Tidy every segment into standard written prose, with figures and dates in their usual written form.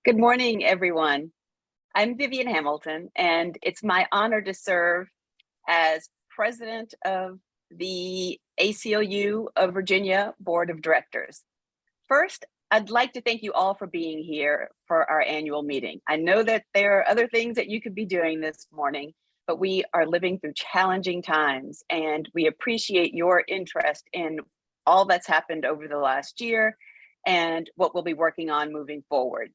Good morning, everyone. I'm Vivian Hamilton, and it's my honor to serve as president of the ACLU of Virginia Board of Directors. First, I'd like to thank you all for being here for our annual meeting. I know that there are other things that you could be doing this morning, but we are living through challenging times, and we appreciate your interest in all that's happened over the last year and what we'll be working on moving forward.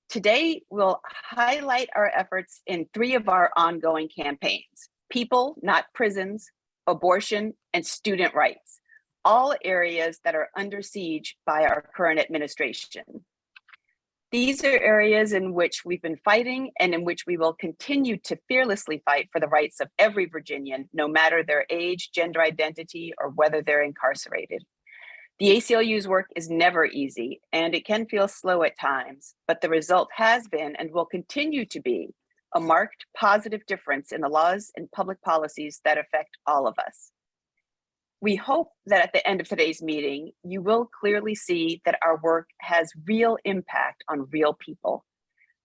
Today, we'll highlight our efforts in 3 of our ongoing campaigns: people, not prisons, abortion, and student rights, all areas that are under siege by our current administration. These are areas in which we've been fighting and in which we will continue to fearlessly fight for the rights of every Virginian, no matter their age, gender identity, or whether they're incarcerated. The ACLU's work is never easy, and it can feel slow at times, but the result has been and will continue to be a marked positive difference in the laws and public policies that affect all of us. We hope that at the end of today's meeting, you will clearly see that our work has real impact on real people.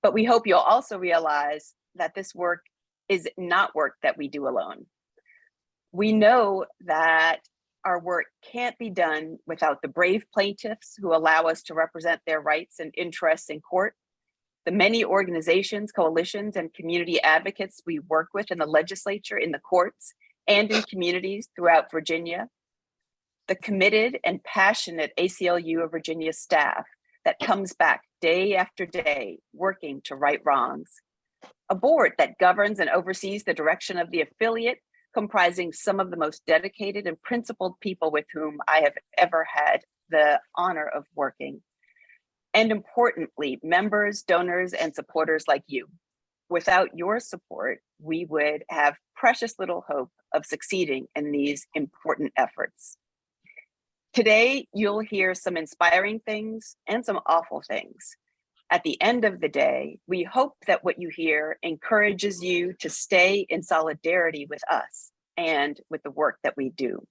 But we hope you'll also realize that this work is not work that we do alone. We know that our work can't be done without the brave plaintiffs who allow us to represent their rights and interests in court, the many organizations, coalitions, and community advocates we work with in the legislature, in the courts, and in communities throughout Virginia, the committed and passionate ACLU of Virginia staff that comes back day after day working to right wrongs, a board that governs and oversees the direction of the affiliate, comprising some of the most dedicated and principled people with whom I have ever had the honor of working. And importantly, members, donors, and supporters like you. Without your support, we would have precious little hope of succeeding in these important efforts. Today, you'll hear some inspiring things and some awful things. At the end of the day, we hope that what you hear encourages you to stay in solidarity with us and with the work that we do.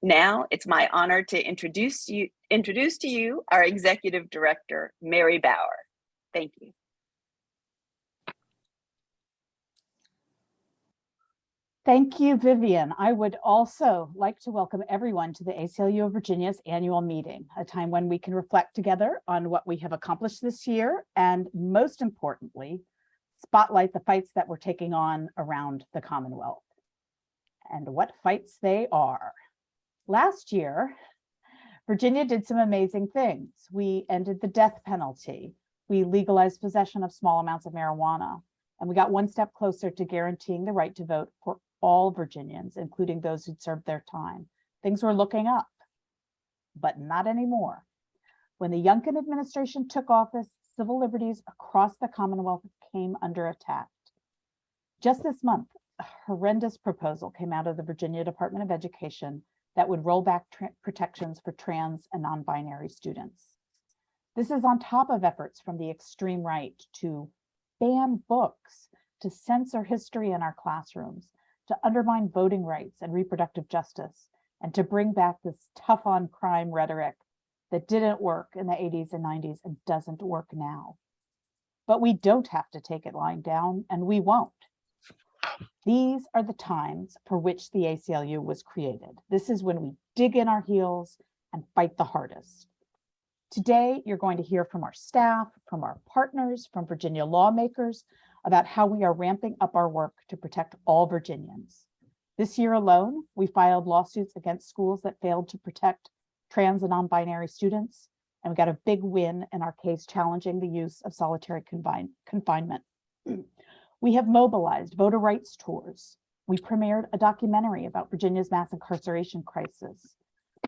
Now, it's my honor to introduce to you our Executive Director, Mary Bauer. Thank you. Thank you, Vivian. I would also like to welcome everyone to the ACLU of Virginia's annual meeting, a time when we can reflect together on what we have accomplished this year, and most importantly, spotlight the fights that we're taking on around the Commonwealth. And what fights they are. Last year, Virginia did some amazing things. We ended the death penalty. We legalized possession of small amounts of marijuana, and we got one step closer to guaranteeing the right to vote for all Virginians, including those who'd served their time. Things were looking up, but not anymore. When the Youngkin administration took office, civil liberties across the Commonwealth came under attack. Just this month, a horrendous proposal came out of the Virginia Department of Education that would roll back protections for trans and non-binary students. This is on top of efforts from the extreme right to ban books, to censor history in our classrooms, to undermine voting rights and reproductive justice, and to bring back this tough on crime rhetoric that didn't work in the 80s and 90s and doesn't work now. But we don't have to take it lying down, and we won't. These are the times for which the ACLU was created. This is when we dig in our heels and fight the hardest. Today, you're going to hear from our staff, from our partners, from Virginia lawmakers about how we are ramping up our work to protect all Virginians. This year alone, we filed lawsuits against schools that failed to protect trans and non-binary students, and we got a big win in our case challenging the use of solitary confinement. We have mobilized voter rights tours. We premiered a documentary about Virginia's mass incarceration crisis.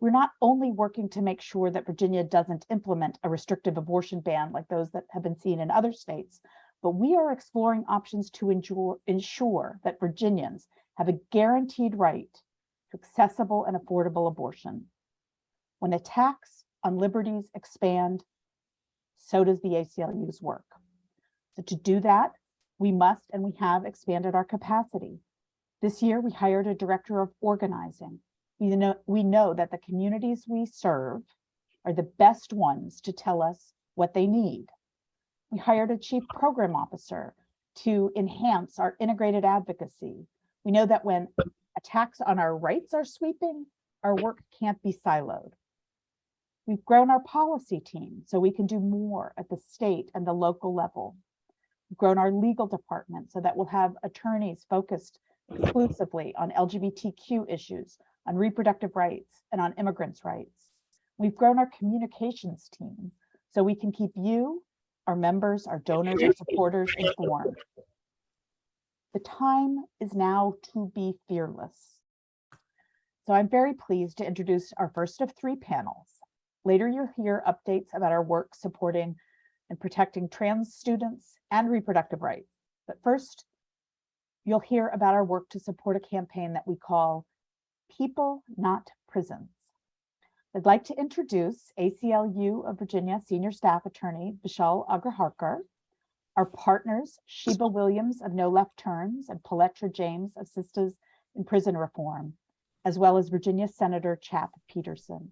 We're not only working to make sure that Virginia doesn't implement a restrictive abortion ban like those that have been seen in other states, but we are exploring options to ensure that Virginians have a guaranteed right to accessible and affordable abortion. When attacks on liberties expand, so does the ACLU's work. So to do that, we must and we have expanded our capacity. This year, we hired a director of organizing. We know that the communities we serve are the best ones to tell us what they need. We hired a chief program officer to enhance our integrated advocacy. We know that when attacks on our rights are sweeping, our work can't be siloed. We've grown our policy team so we can do more at the state and the local level. We've grown our legal department so that we'll have attorneys focused exclusively on LGBTQ issues, on reproductive rights, and on immigrants' rights. We've grown our communications team so we can keep you, our members, our donors, our supporters informed. The time is now to be fearless. So I'm very pleased to introduce our first of 3 panels. Later, you'll hear updates about our work supporting and protecting trans students and reproductive rights. But first, you'll hear about our work to support a campaign that we call People, Not Prisons. I'd like to introduce ACLU of Virginia Senior Staff Attorney Vishal Agraharkar, our partners Sheba Williams of No Left Turns and Poletra James of Sisters in Prison Reform, as well as Virginia Senator Chap Peterson.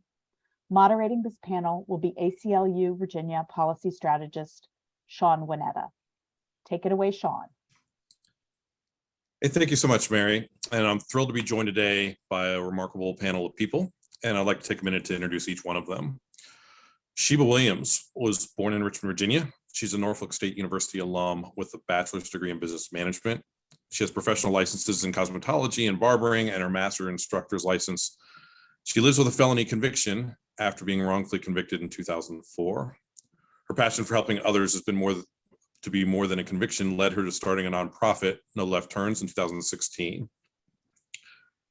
Moderating this panel will be ACLU Virginia policy strategist Sean Winetta. Take it away, Sean. Hey, thank you so much, Mary. And I'm thrilled to be joined today by a remarkable panel of people. And I'd like to take a minute to introduce each one of them. Sheba Williams was born in Richmond, Virginia. She's a Norfolk State University alum with a bachelor's degree in business management. She has professional licenses in cosmetology and barbering and her master instructor's license. She lives with a felony conviction after being wrongfully convicted in 2004. Her passion for helping others has been more than a conviction, led her to starting a nonprofit, No Left Turns, in 2016.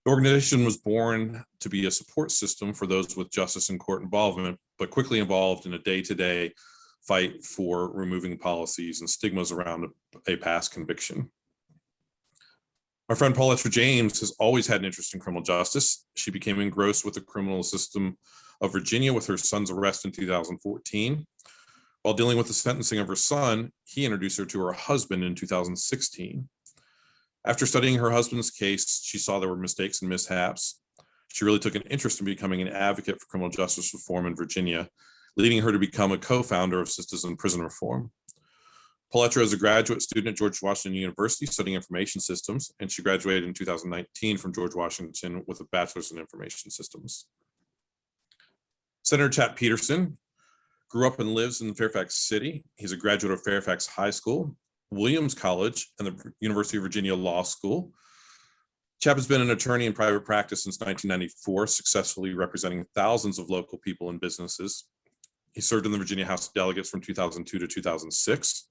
The organization was born to be a support system for those with justice and court involvement, but quickly evolved in a day-to-day fight for removing policies and stigmas around a past conviction. My friend Poletra James has always had an interest in criminal justice. She became engrossed with the criminal system of Virginia with her son's arrest in 2014. While dealing with the sentencing of her son, he introduced her to her husband in 2016. After studying her husband's case, she saw there were mistakes and mishaps. She really took an interest in becoming an advocate for criminal justice reform in Virginia, leading her to become a co-founder of Sisters in Prison Reform. Poletra is a graduate student at George Washington University studying information systems, and she graduated in 2019 from George Washington with a bachelor's in information systems. Senator Chap Peterson grew up and lives in Fairfax City. He's a graduate of Fairfax High School, Williams College, and the University of Virginia Law School. Chap has been an attorney in private practice since 1994, successfully representing thousands of local people and businesses. He served in the Virginia House of Delegates from 2002 to 2006,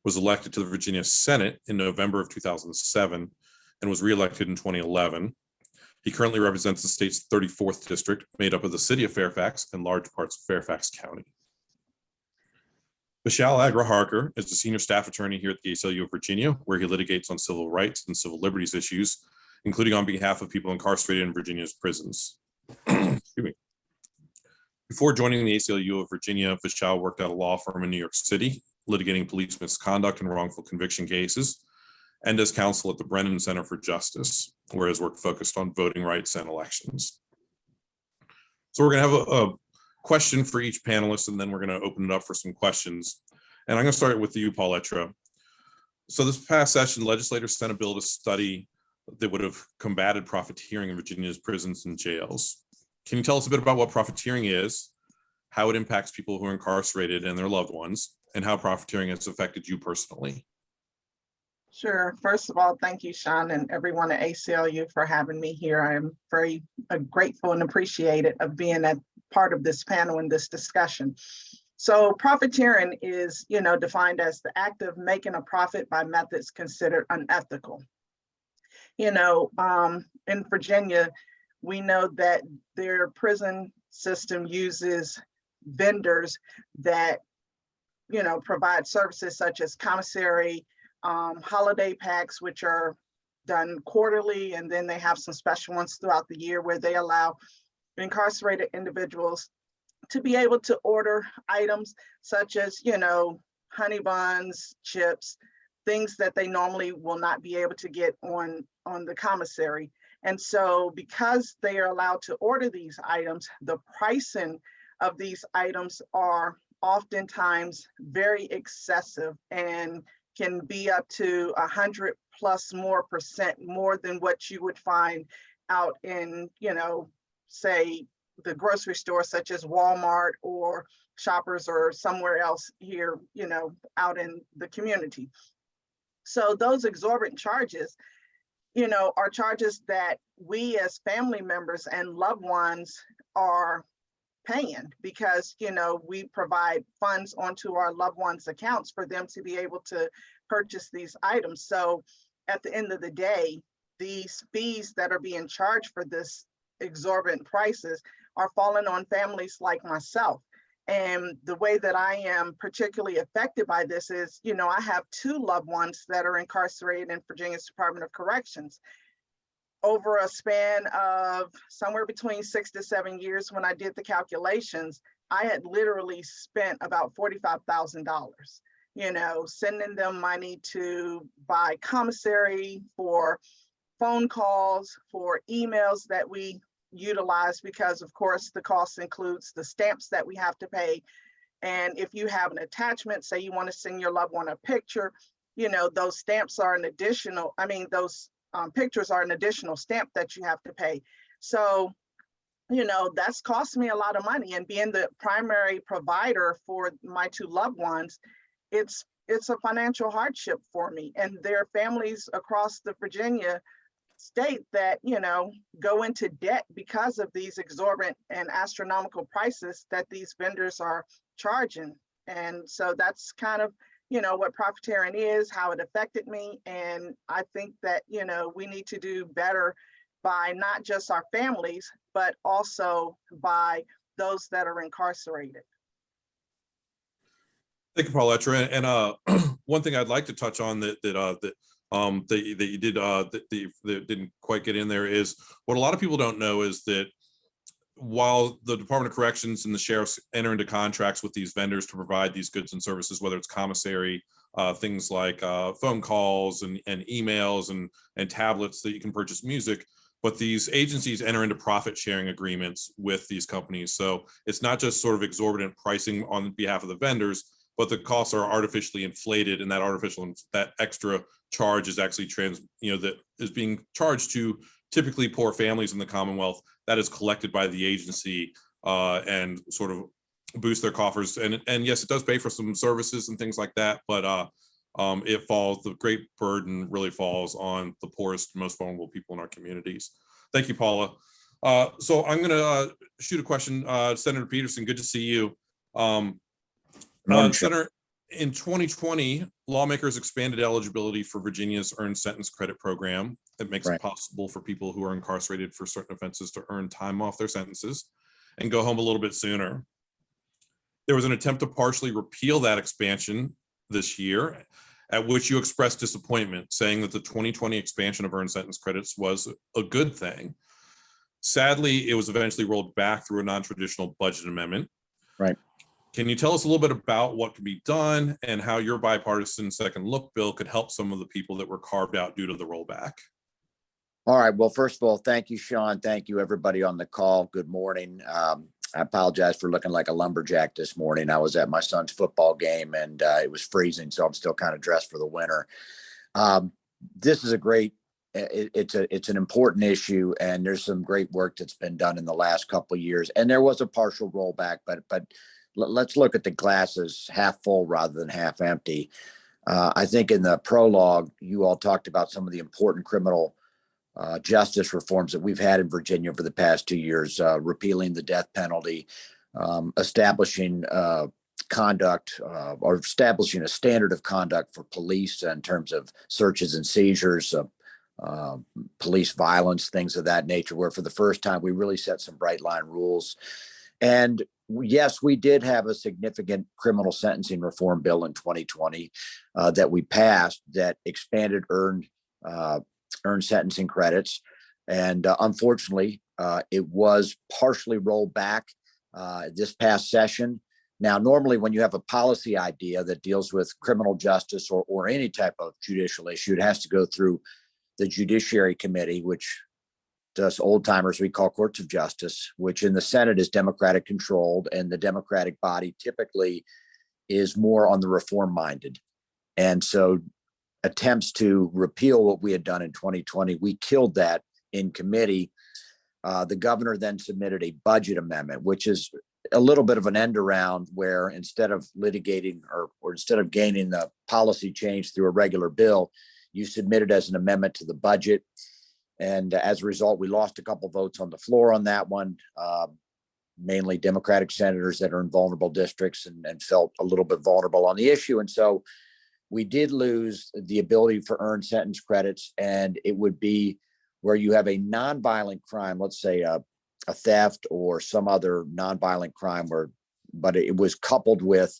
was elected to the Virginia Senate in November of 2007, and was reelected in 2011. He currently represents the state's 34th district, made up of the city of Fairfax and large parts of Fairfax County. Vishal Agraharkar is a senior staff attorney here at the ACLU of Virginia, where he litigates on civil rights and civil liberties issues, including on behalf of people incarcerated in Virginia's prisons. Excuse me. Before joining the ACLU of Virginia, Vishal worked at a law firm in New York City, litigating police misconduct and wrongful conviction cases, and as counsel at the Brennan Center for Justice, where his work focused on voting rights and elections. So we're going to have a question for each panelist, and then we're going to open it up for some questions. And I'm going to start with you, Poletra. So this past session, legislators sent a bill to study that would have combated profiteering in Virginia's prisons and jails. Can you tell us a bit about what profiteering is, how it impacts people who are incarcerated and their loved ones, and how profiteering has affected you personally? Sure. First of all, thank you, Sean, and everyone at ACLU for having me here. I am very grateful and appreciated of being a part of this panel and this discussion. So profiteering is, defined as the act of making a profit by methods considered unethical. In Virginia, we know that their prison system uses vendors that, provide services such as commissary, holiday packs, which are done quarterly, and then they have some special ones throughout the year where they allow incarcerated individuals to be able to order items such as, honey buns, chips, things that they normally will not be able to get on the commissary. And so because they are allowed to order these items, the pricing of these items are oftentimes very excessive and can be up to 100 plus more percent more than what you would find out in, say the grocery store, such as Walmart or Shoppers or somewhere else here, out in the community. So those exorbitant charges, are charges that we as family members and loved ones are paying because, we provide funds onto our loved ones' accounts for them to be able to purchase these items. So at the end of the day, these fees that are being charged for this exorbitant prices are falling on families like myself. And the way that I am particularly affected by this is, I have 2 loved ones that are incarcerated in Virginia's Department of Corrections. Over a span of somewhere between 6 to 7 years, when I did the calculations, I had literally spent about $45,000, sending them money to buy commissary, for phone calls, for emails that we utilize, because of course the cost includes the stamps that we have to pay. And if you have an attachment, say you want to send your loved one a picture, those stamps are an additional, those pictures are an additional stamp that you have to pay. So, that's cost me a lot of money. And being the primary provider for my 2 loved ones, it's a financial hardship for me. And there are families across the Virginia state that, go into debt because of these exorbitant and astronomical prices that these vendors are charging. And so that's kind of, what profiteering is, how it affected me. And I think that, we need to do better by not just our families, but also by those that are incarcerated. Thank you, Pauletra. And one thing I'd like to touch on that you did that didn't quite get in there is what a lot of people don't know is that while the Department of Corrections and the sheriffs enter into contracts with these vendors to provide these goods and services, whether it's commissary, things like phone calls and emails and tablets that you can purchase music, but these agencies enter into profit sharing agreements with these companies. So it's not just sort of exorbitant pricing on behalf of the vendors, but the costs are artificially inflated, and that extra charge is actually that is being charged to typically poor families in the Commonwealth. That is collected by the agency and sort of boost their coffers. And yes, it does pay for some services and things like that, but the great burden really falls on the poorest, most vulnerable people in our communities. Thank you, Paula. So I'm going to shoot a question. Senator Peterson, good to see you. Senator, in 2020, lawmakers expanded eligibility for Virginia's earned sentence credit program. That makes it possible for people who are incarcerated for certain offenses to earn time off their sentences and go home a little bit sooner. There was an attempt to partially repeal that expansion this year, at which you expressed disappointment, saying that the 2020 expansion of earned sentence credits was a good thing. Sadly, it was eventually rolled back through a non-traditional budget amendment. Right. Can you tell us a little bit about what can be done and how your bipartisan second look bill could help some of the people that were carved out due to the rollback? All right. Well, first of all, thank you, Sean. Thank you, everybody on the call. Good morning. I apologize for looking like a lumberjack this morning. I was at my son's football game and it was freezing, so I'm still kind of dressed for the winter. This is a great, it's an important issue, and there's some great work that's been done in the last couple of years. And there was a partial rollback, but let's look at the glasses half full rather than half empty. I think in the prologue, you all talked about some of the important criminal justice reforms that we've had in Virginia for the past 2 years, repealing the death penalty, establishing conduct or establishing a standard of conduct for police in terms of searches and seizures, police violence, things of that nature, where for the first time we really set some bright line rules. And yes, we did have a significant criminal sentencing reform bill in 2020 that we passed that expanded earned sentencing credits. And unfortunately, it was partially rolled back this past session. Now, normally when you have a policy idea that deals with criminal justice or any type of judicial issue, it has to go through the Judiciary Committee, which us old timers we call courts of justice, which in the Senate is Democratic controlled, and the Democratic body typically is more on the reform minded. And so attempts to repeal what we had done in 2020, we killed that in committee. The governor then submitted a budget amendment, which is a little bit of an end around, where instead of litigating or instead of gaining the policy change through a regular bill, you submit it as an amendment to the budget. And as a result, we lost a couple votes on the floor on that one, mainly Democratic senators that are in vulnerable districts and felt a little bit vulnerable on the issue. And so we did lose the ability for earned sentence credits, and it would be where you have a nonviolent crime, let's say a theft or some other nonviolent crime, but it was coupled with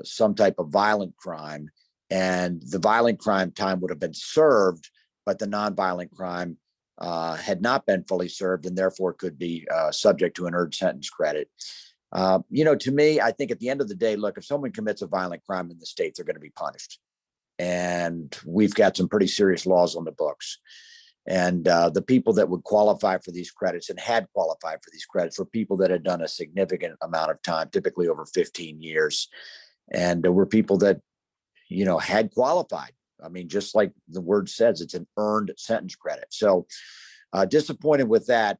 some type of violent crime, and the violent crime time would have been served, but the nonviolent crime had not been fully served, and therefore could be subject to an earned sentence credit. To me, I think at the end of the day, look, if someone commits a violent crime in the state, they're going to be punished. And we've got some pretty serious laws on the books. And the people that would qualify for these credits and had qualified for these credits were people that had done a significant amount of time, typically over 15 years. And were people that, had qualified. I mean, just like the word says, it's an earned sentence credit. So disappointed with that,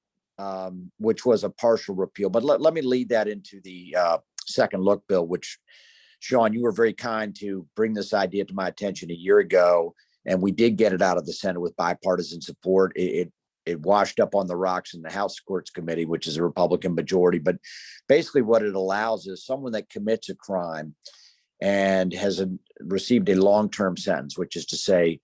which was a partial repeal. But let me lead that into the second look bill, which, Sean, you were very kind to bring this idea to my attention a year ago. And we did get it out of the Senate with bipartisan support. It washed up on the rocks in the House Courts Committee, which is a Republican majority. But basically what it allows is someone that commits a crime and has received a long-term sentence, which is to say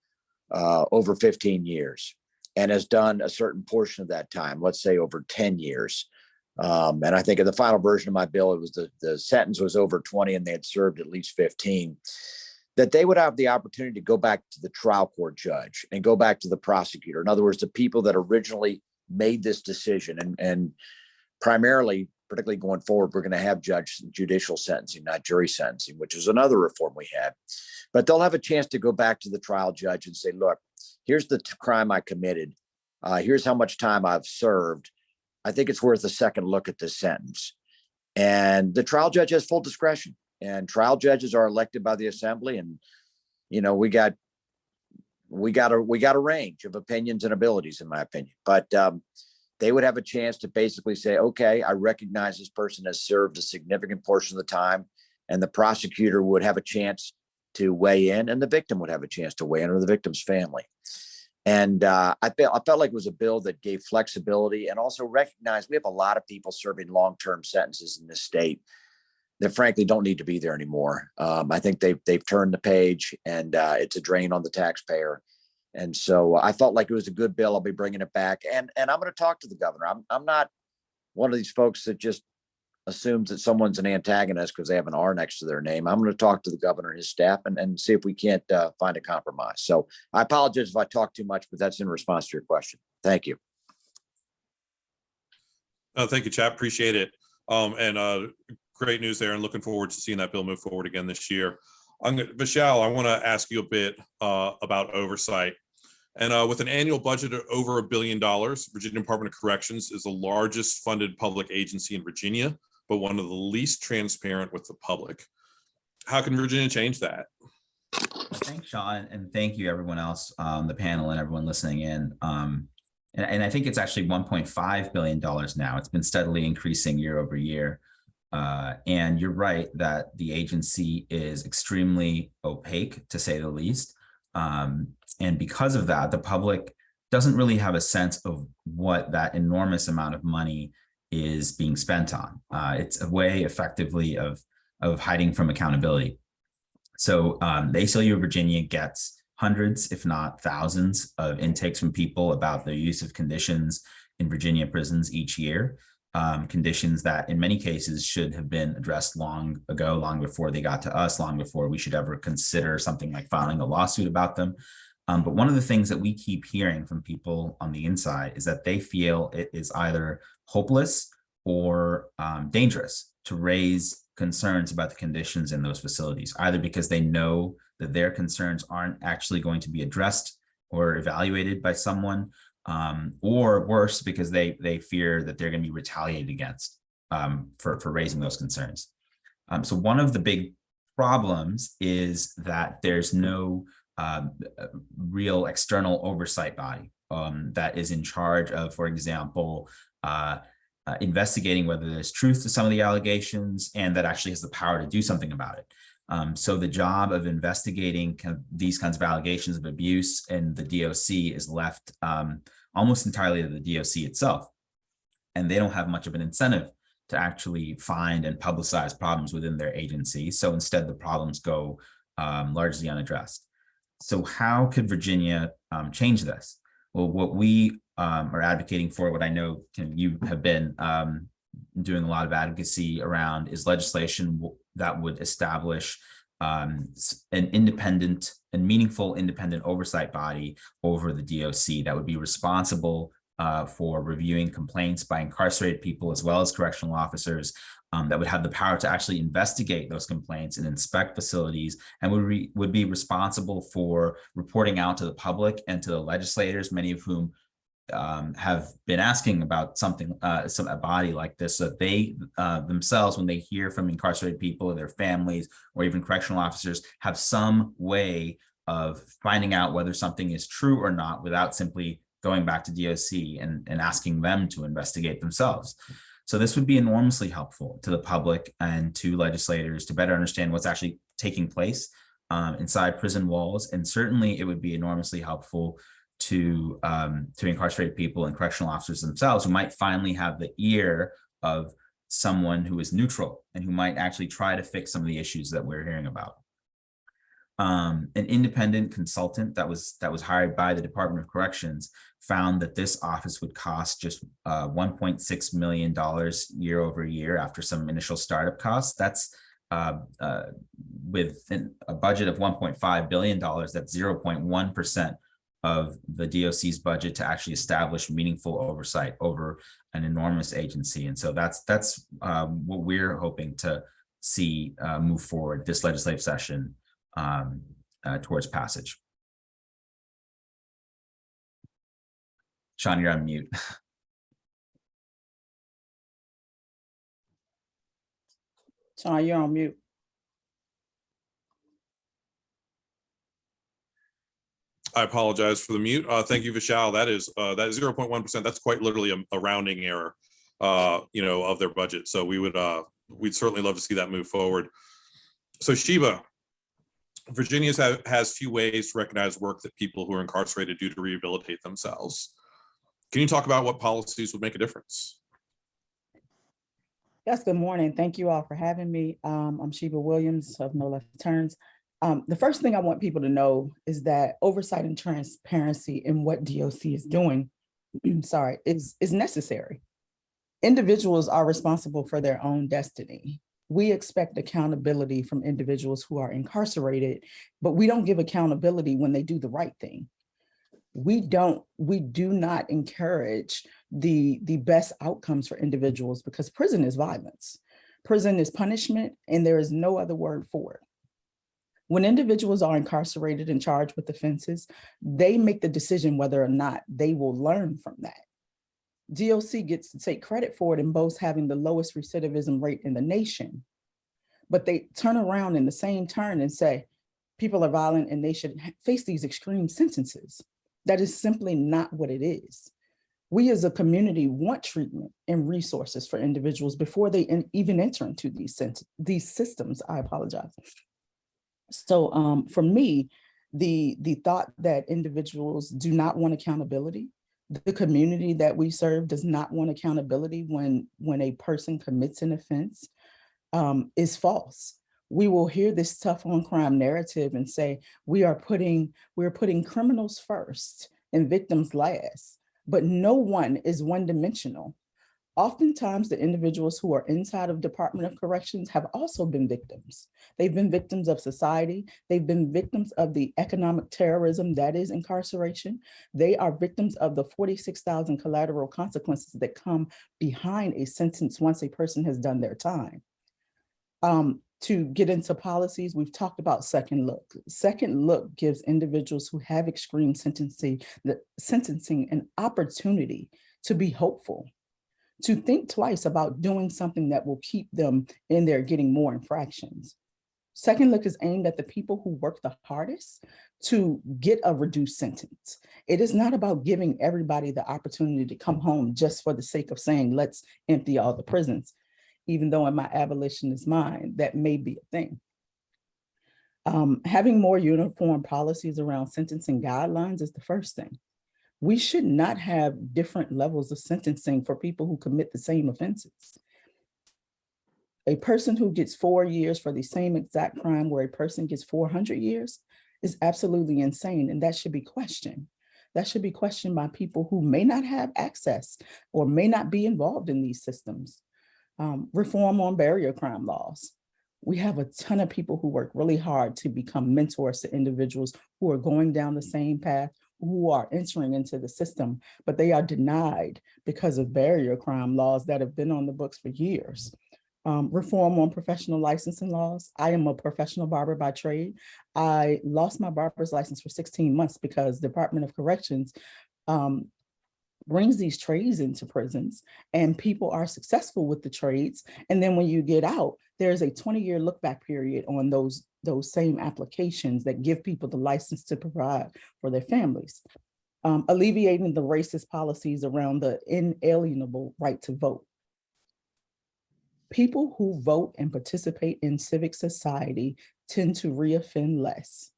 over 15 years, and has done a certain portion of that time, let's say over 10 years. And I think in the final version of my bill, it was the sentence was over 20 and they had served at least 15, that they would have the opportunity to go back to the trial court judge and go back to the prosecutor. In other words, the people that originally made this decision, and primarily, particularly going forward, we're going to have judicial sentencing, not jury sentencing, which is another reform we had. But they'll have a chance to go back to the trial judge and say, look, here's the crime I committed. Here's how much time I've served. I think it's worth a second look at this sentence. And the trial judge has full discretion. And trial judges are elected by the assembly, and we got a range of opinions and abilities, in my opinion. But they would have a chance to basically say, okay, I recognize this person has served a significant portion of the time, and the prosecutor would have a chance to weigh in, and the victim would have a chance to weigh in, or the victim's family. And I felt like it was a bill that gave flexibility and also recognized we have a lot of people serving long-term sentences in this state that frankly don't need to be there anymore. I think they've turned the page, and it's a drain on the taxpayer. And so I felt like it was a good bill. I'll be bringing it back, and I'm going to talk to the governor. I'm not one of these folks that just assumes that someone's an antagonist because they have an R next to their name. I'm going to talk to the governor and his staff and see if we can't find a compromise. So I apologize if I talk too much, but that's in response to your question. Thank you. Thank you, Chap. Appreciate it. And great news there, and looking forward to seeing that bill move forward again this year. Michelle, I want to ask you a bit about oversight. And with an annual budget of over $1 billion, Virginia Department of Corrections is the largest funded public agency in Virginia, but one of the least transparent with the public. How can Virginia change that? Well, thanks, Sean, and thank you everyone else on the panel and everyone listening in. And I think it's actually $1.5 billion now. It's been steadily increasing year over year. And you're right that the agency is extremely opaque, to say the least. And because of that, the public doesn't really have a sense of what that enormous amount of money is being spent on. It's a way effectively of hiding from accountability. So the ACLU of Virginia gets hundreds, if not thousands, of intakes from people about the use of conditions in Virginia prisons each year. Conditions that in many cases should have been addressed long ago, long before they got to us, long before we should ever consider something like filing a lawsuit about them. But one of the things that we keep hearing from people on the inside is that they feel it is either hopeless or dangerous to raise concerns about the conditions in those facilities, either because they know that their concerns aren't actually going to be addressed or evaluated by someone or worse, because they fear that they're going to be retaliated against for raising those concerns. So one of the big problems is that there's no real external oversight body that is in charge of, for example, investigating whether there's truth to some of the allegations and that actually has the power to do something about it. So the job of investigating these kinds of allegations of abuse in the DOC is left almost entirely to the DOC itself. And they don't have much of an incentive to actually find and publicize problems within their agency. So instead, the problems go largely unaddressed. So how could Virginia change this? Well, what we are advocating for, what I know you have been doing a lot of advocacy around, is legislation that would establish an independent and meaningful independent oversight body over the DOC that would be responsible for reviewing complaints by incarcerated people as well as correctional officers, that would have the power to actually investigate those complaints and inspect facilities, and would be responsible for reporting out to the public and to the legislators, many of whom have been asking about something, a body like this, so that they themselves, when they hear from incarcerated people or their families or even correctional officers, have some way of finding out whether something is true or not without simply going back to DOC and asking them to investigate themselves. So this would be enormously helpful to the public and to legislators to better understand what's actually taking place inside prison walls. And certainly it would be enormously helpful to incarcerated people and correctional officers themselves, who might finally have the ear of someone who is neutral and who might actually try to fix some of the issues that we're hearing about. An independent consultant that was hired by the Department of Corrections found that this office would cost just $1.6 million year over year after some initial startup costs. That's with a budget of $1.5 billion, that's 0.1% of the DOC's budget to actually establish meaningful oversight over an enormous agency. And so that's what we're hoping to see move forward this legislative session towards passage. Sean, you're on mute. Sean, you're on mute. I apologize for the mute. Thank you, Vishal. That is 0.1%. That's quite literally a rounding error, of their budget. So we'd certainly love to see that move forward. So Shiva, Virginia has few ways to recognize work that people who are incarcerated do to rehabilitate themselves. Can you talk about what policies would make a difference? Yes, good morning. Thank you all for having me. I'm Shiva Williams of No Left Turns. The first thing I want people to know is that oversight and transparency in what DOC is doing, is necessary. Individuals are responsible for their own destiny. We expect accountability from individuals who are incarcerated, but we don't give accountability when they do the right thing. We do not encourage the best outcomes for individuals, because prison is violence. Prison is punishment, and there is no other word for it. When individuals are incarcerated and charged with offenses, they make the decision whether or not they will learn from that. DOC gets to take credit for it and boasts having the lowest recidivism rate in the nation. But they turn around in the same turn and say, people are violent and they should face these extreme sentences. That is simply not what it is. We as a community want treatment and resources for individuals before they even enter into these systems. I apologize. So for me, the thought that individuals do not want accountability, the community that we serve does not want accountability when a person commits an offense, is false. We will hear this tough on crime narrative and say we're putting criminals first and victims last, but no one is one-dimensional. Oftentimes, the individuals who are inside of Department of Corrections have also been victims. They've been victims of society. They've been victims of the economic terrorism that is incarceration. They are victims of the 46,000 collateral consequences that come behind a sentence once a person has done their time. To get into policies, we've talked about second look. Second look gives individuals who have extreme sentencing an opportunity to be hopeful, to think twice about doing something that will keep them in there getting more infractions. Second look is aimed at the people who work the hardest to get a reduced sentence. It is not about giving everybody the opportunity to come home just for the sake of saying, let's empty all the prisons. Even though in my abolitionist mind, that may be a thing. Having more uniform policies around sentencing guidelines is the first thing. We should not have different levels of sentencing for people who commit the same offenses. A person who gets 4 years for the same exact crime where a person gets 400 years is absolutely insane, and that should be questioned. That should be questioned by people who may not have access or may not be involved in these systems. Reform on barrier crime laws. We have a ton of people who work really hard to become mentors to individuals who are going down the same path, who are entering into the system, but they are denied because of barrier crime laws that have been on the books for years. Reform on professional licensing laws. I am a professional barber by trade. I lost my barber's license for 16 months because the Department of Corrections brings these trades into prisons, and people are successful with the trades. And then when you get out, there's a 20-year look back period on those same applications that give people the license to provide for their families. Alleviating the racist policies around the inalienable right to vote. People who vote and participate in civic society tend to reoffend less.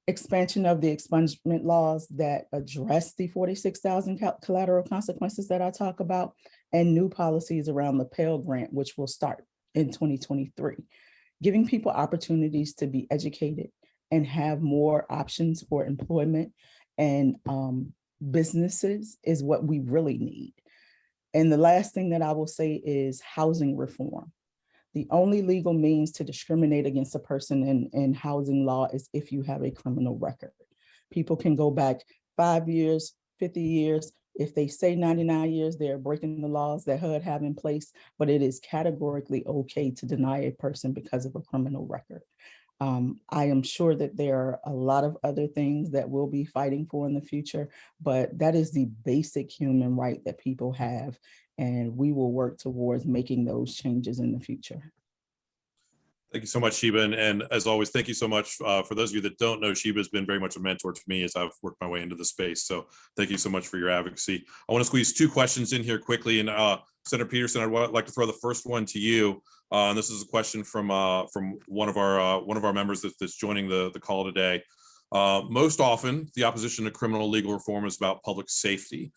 Expansion of the expungement laws that address the 46,000 collateral consequences that I talk about, and new policies around the Pell Grant, which will start in 2023. Giving people opportunities to be educated and have more options for employment and businesses is what we really need. And the last thing that I will say is housing reform. The only legal means to discriminate against a person in housing law is if you have a criminal record. People can go back 5 years, 50 years. If they say 99 years, they're breaking the laws that HUD have in place, but it is categorically okay to deny a person because of a criminal record. I am sure that there are a lot of other things that we'll be fighting for in the future, but that is the basic human right that people have, and we will work towards making those changes in the future. Thank you so much, Sheba. And as always, thank you so much. For those of you that don't know, Sheba has been very much a mentor to me as I've worked my way into the space. So thank you so much for your advocacy. I want to squeeze 2 questions in here quickly. And Senator Peterson, I'd like to throw the first one to you. And this is a question from one of our members that's joining the call today. Most often, the opposition to criminal legal reform is about public safety.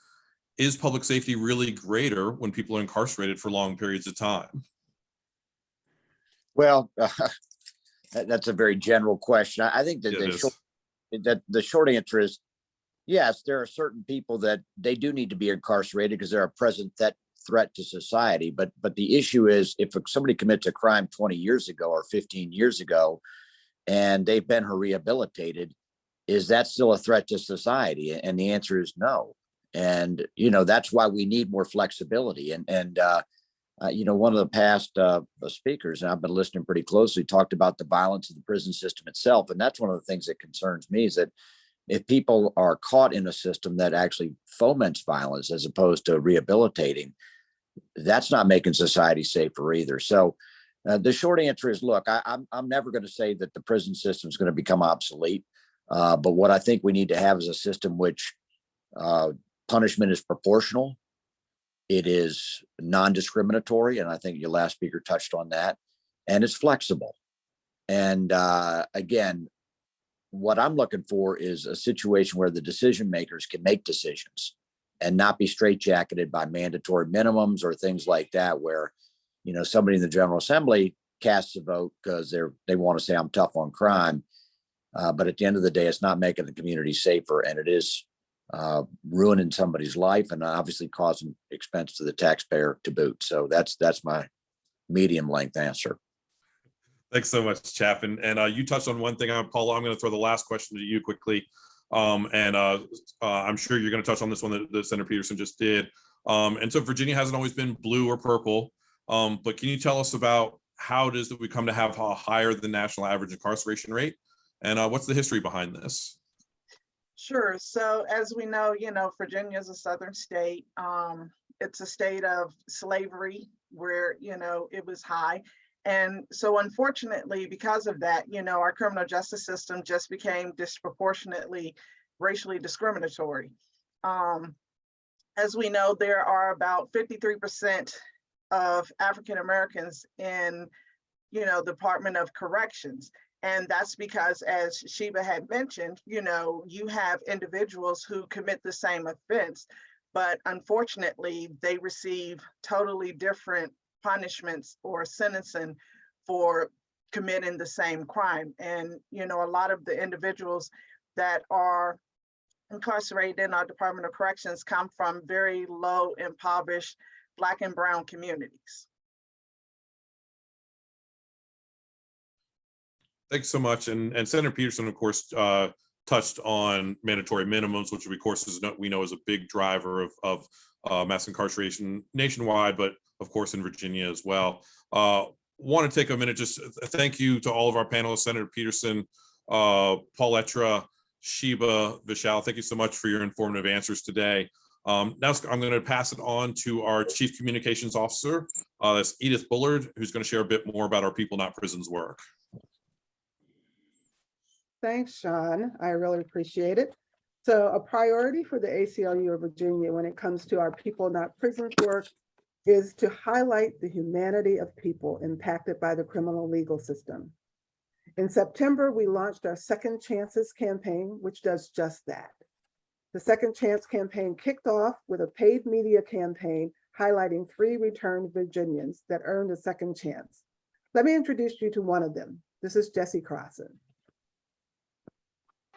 Is public safety really greater when people are incarcerated for long periods of time? Well, that's a very general question. I think that the short answer is yes, there are certain people that they do need to be incarcerated because they're a present threat to society. But the issue is if somebody commits a crime 20 years ago or 15 years ago, and they've been rehabilitated, is that still a threat to society? And the answer is no. And, that's why we need more flexibility. And one of the past speakers, and I've been listening pretty closely, talked about the violence of the prison system itself. And that's one of the things that concerns me is that if people are caught in a system that actually foments violence as opposed to rehabilitating, that's not making society safer either. So the short answer is, look, I'm never going to say that the prison system is going to become obsolete. But what I think we need to have is a system which punishment is proportional. It is non-discriminatory, and I think your last speaker touched on that, and it's flexible. And again, what I'm looking for is a situation where the decision makers can make decisions and not be straitjacketed by mandatory minimums or things like that, where, somebody in the General Assembly casts a vote because they want to say I'm tough on crime. But at the end of the day, it's not making the community safer, and it is ruining somebody's life and obviously causing expense to the taxpayer to boot. So that's my medium length answer. Thanks so much, Chaff. And you touched on one thing, Paula. I'm going to throw the last question to you quickly. I'm sure you're going to touch on this one that Senator Peterson just did. And so Virginia hasn't always been blue or purple. But can you tell us about how it is that we come to have a higher than national average incarceration rate, and what's the history behind this? Sure. So as we know, Virginia is a southern state. It's a state of slavery where, it was high. And so unfortunately, because of that, our criminal justice system just became disproportionately racially discriminatory. As we know, there are about 53% of African Americans in, Department of Corrections. And that's because, as Sheba had mentioned, you have individuals who commit the same offense, but unfortunately, they receive totally different punishments or sentencing for committing the same crime. And, a lot of the individuals that are incarcerated in our Department of Corrections come from very low, impoverished Black and brown communities. Thanks so much. And Senator Peterson, of course, touched on mandatory minimums, which of course we know is a big driver of mass incarceration nationwide, but of course in Virginia as well. Want to take a minute, just thank you to all of our panelists, Senator Peterson, Paul Etra, Sheba, Vishal. Thank you so much for your informative answers today. Now I'm going to pass it on to our Chief Communications Officer, that's Edith Bullard, who's going to share a bit more about our People Not Prisons work. Thanks, Sean. I really appreciate it. So a priority for the ACLU of Virginia when it comes to our People Not Prisons work is to highlight the humanity of people impacted by the criminal legal system. In September, we launched our Second Chances campaign, which does just that. The Second Chance campaign kicked off with a paid media campaign highlighting 3 returned Virginians that earned a second chance. Let me introduce you to one of them. This is Jesse Crossan.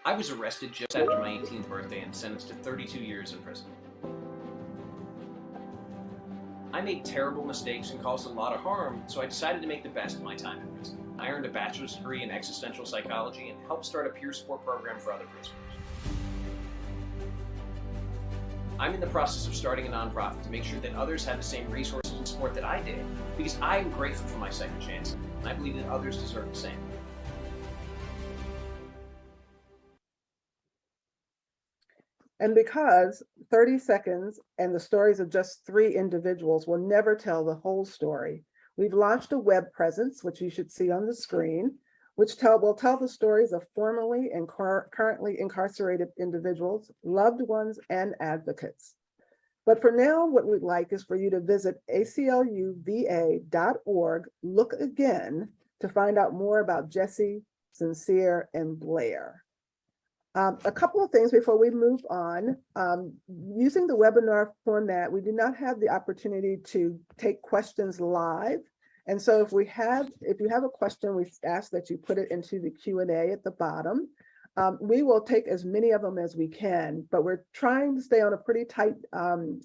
I was arrested just after my 18th birthday and sentenced to 32 years in prison. I made terrible mistakes and caused a lot of harm, so I decided to make the best of my time in prison. I earned a bachelor's degree in existential psychology and helped start a peer support program for other prisoners. I'm in the process of starting a nonprofit to make sure that others have the same resources and support that I did, because I am grateful for my second chance, and I believe that others deserve the same. And because 30 seconds and the stories of just 3 individuals will never tell the whole story, we've launched a web presence, which you should see on the screen, which will tell the stories of formerly and currently incarcerated individuals, loved ones, and advocates. But for now, what we'd like is for you to visit ACLU-VA.org, look again, to find out more about Jesse, Sincere, and Blair. A couple of things before we move on. Using the webinar format, we do not have the opportunity to take questions live. And so if you have a question, we ask that you put it into the Q&A at the bottom. We will take as many of them as we can, but we're trying to stay on a pretty tight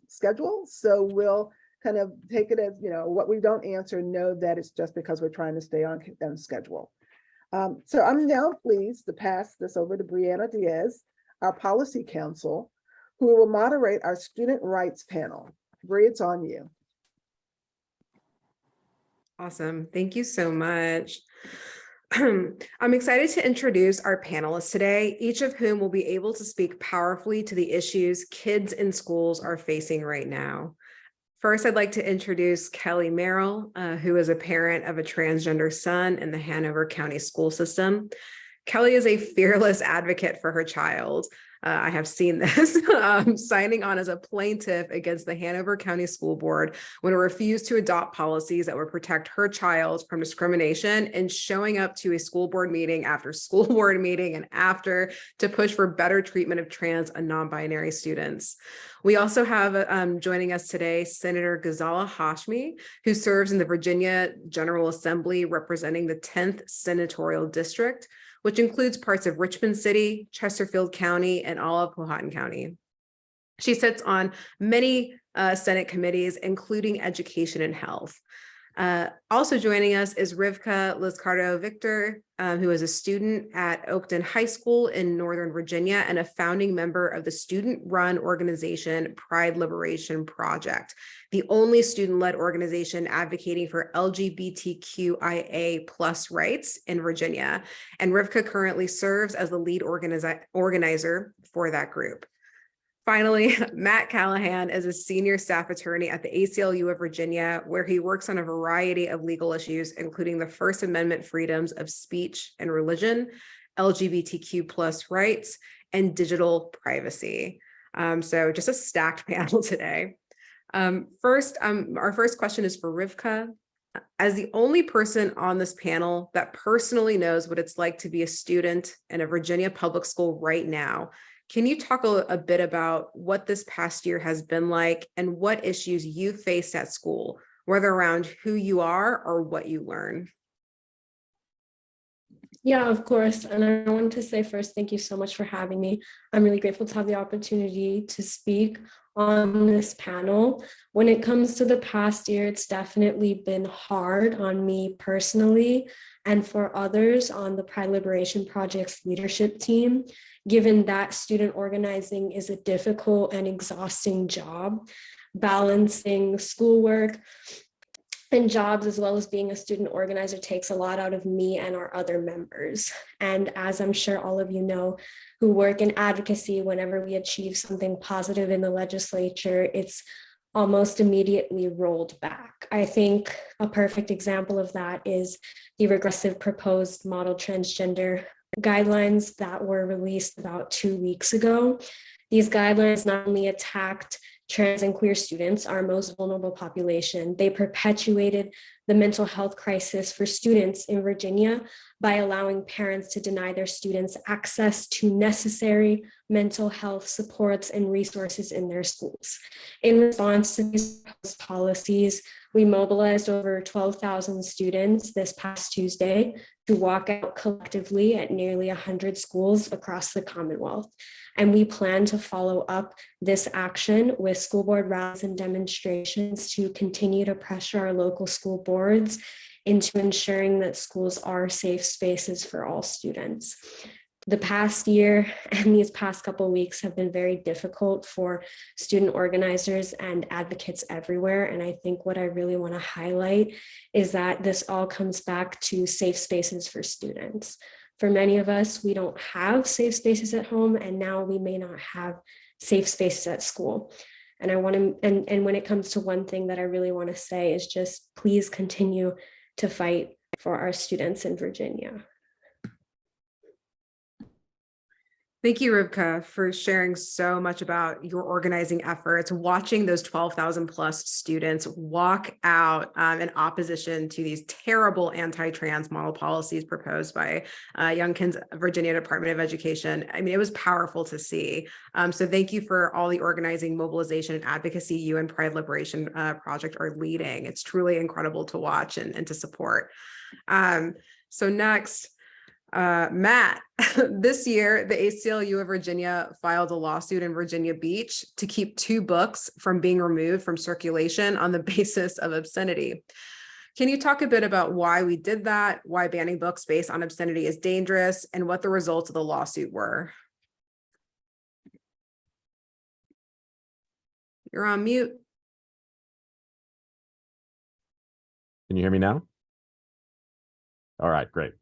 schedule. So we'll kind of take it as, what we don't answer, know that it's just because we're trying to stay on schedule. So I'm now pleased to pass this over to Brianna Diaz, our policy counsel, who will moderate our student rights panel. Bri, it's on you. Awesome. Thank you so much. I'm excited to introduce our panelists today, each of whom will be able to speak powerfully to the issues kids in schools are facing right now. First, I'd like to introduce Kelly Merrill, who is a parent of a transgender son in the Hanover County school system. Kelly is a fearless advocate for her child. I have seen this, signing on as a plaintiff against the Hanover County School Board when it refused to adopt policies that would protect her child from discrimination, and showing up to a school board meeting after school board meeting and after to push for better treatment of trans and non-binary students. We also have joining us today, Senator Ghazala Hashmi, who serves in the Virginia General Assembly representing the 10th Senatorial District, which includes parts of Richmond City, Chesterfield County, and all of Powhatan County. She sits on many Senate committees, including Education and Health. Also joining us is Rivka Lizcardo-Victor, who is a student at Oakton High School in Northern Virginia and a founding member of the student-run organization Pride Liberation Project, the only student-led organization advocating for LGBTQIA+ rights in Virginia. And Rivka currently serves as the lead organizer for that group. Finally, Matt Callahan is a senior staff attorney at the ACLU of Virginia, where he works on a variety of legal issues, including the First Amendment freedoms of speech and religion, LGBTQ+ rights, and digital privacy. So just a stacked panel today. Our first question is for Rivka. As the only person on this panel that personally knows what it's like to be a student in a Virginia public school right now, can you talk a bit about what this past year has been like and what issues you faced at school, whether around who you are or what you learn? Yeah, of course. And I wanted to say first, thank you so much for having me. I'm really grateful to have the opportunity to speak on this panel. When it comes to the past year, it's definitely been hard on me personally and for others on the Pride Liberation Project's leadership team, given that student organizing is a difficult and exhausting job, balancing schoolwork and jobs as well as being a student organizer takes a lot out of me and our other members. And as I'm sure all of you know who work in advocacy, whenever we achieve something positive in the legislature, it's almost immediately rolled back. I think a perfect example of that is the regressive proposed model transgender guidelines that were released about 2 weeks ago. These guidelines not only attacked trans and queer students, our most vulnerable population, they perpetuated the mental health crisis for students in Virginia by allowing parents to deny their students access to necessary mental health supports and resources in their schools. In response to these policies, we mobilized over 12,000 students this past Tuesday to walk out collectively at nearly 100 schools across the Commonwealth. And we plan to follow up this action with school board rallies and demonstrations to continue to pressure our local school boards into ensuring that schools are safe spaces for all students. The past year and these past couple of weeks have been very difficult for student organizers and advocates everywhere. And I think what I really want to highlight is that this all comes back to safe spaces for students. For many of us, we don't have safe spaces at home, and now we may not have safe spaces at school. And I want to, and when it comes to one thing that I really want to say is just please continue to fight for our students in Virginia. Thank you, Rivka, for sharing so much about your organizing efforts, watching those 12,000 plus students walk out in opposition to these terrible anti-trans model policies proposed by Youngkin's Virginia Department of Education. I mean, it was powerful to see. So thank you for all the organizing, mobilization, and advocacy you and Pride Liberation Project are leading. It's truly incredible to watch and to support. So next, Matt, this year, the ACLU of Virginia filed a lawsuit in Virginia Beach to keep 2 books from being removed from circulation on the basis of obscenity. Can you talk a bit about why we did that, why banning books based on obscenity is dangerous, and what the results of the lawsuit were? You're on mute. Can you hear me now? All right, great.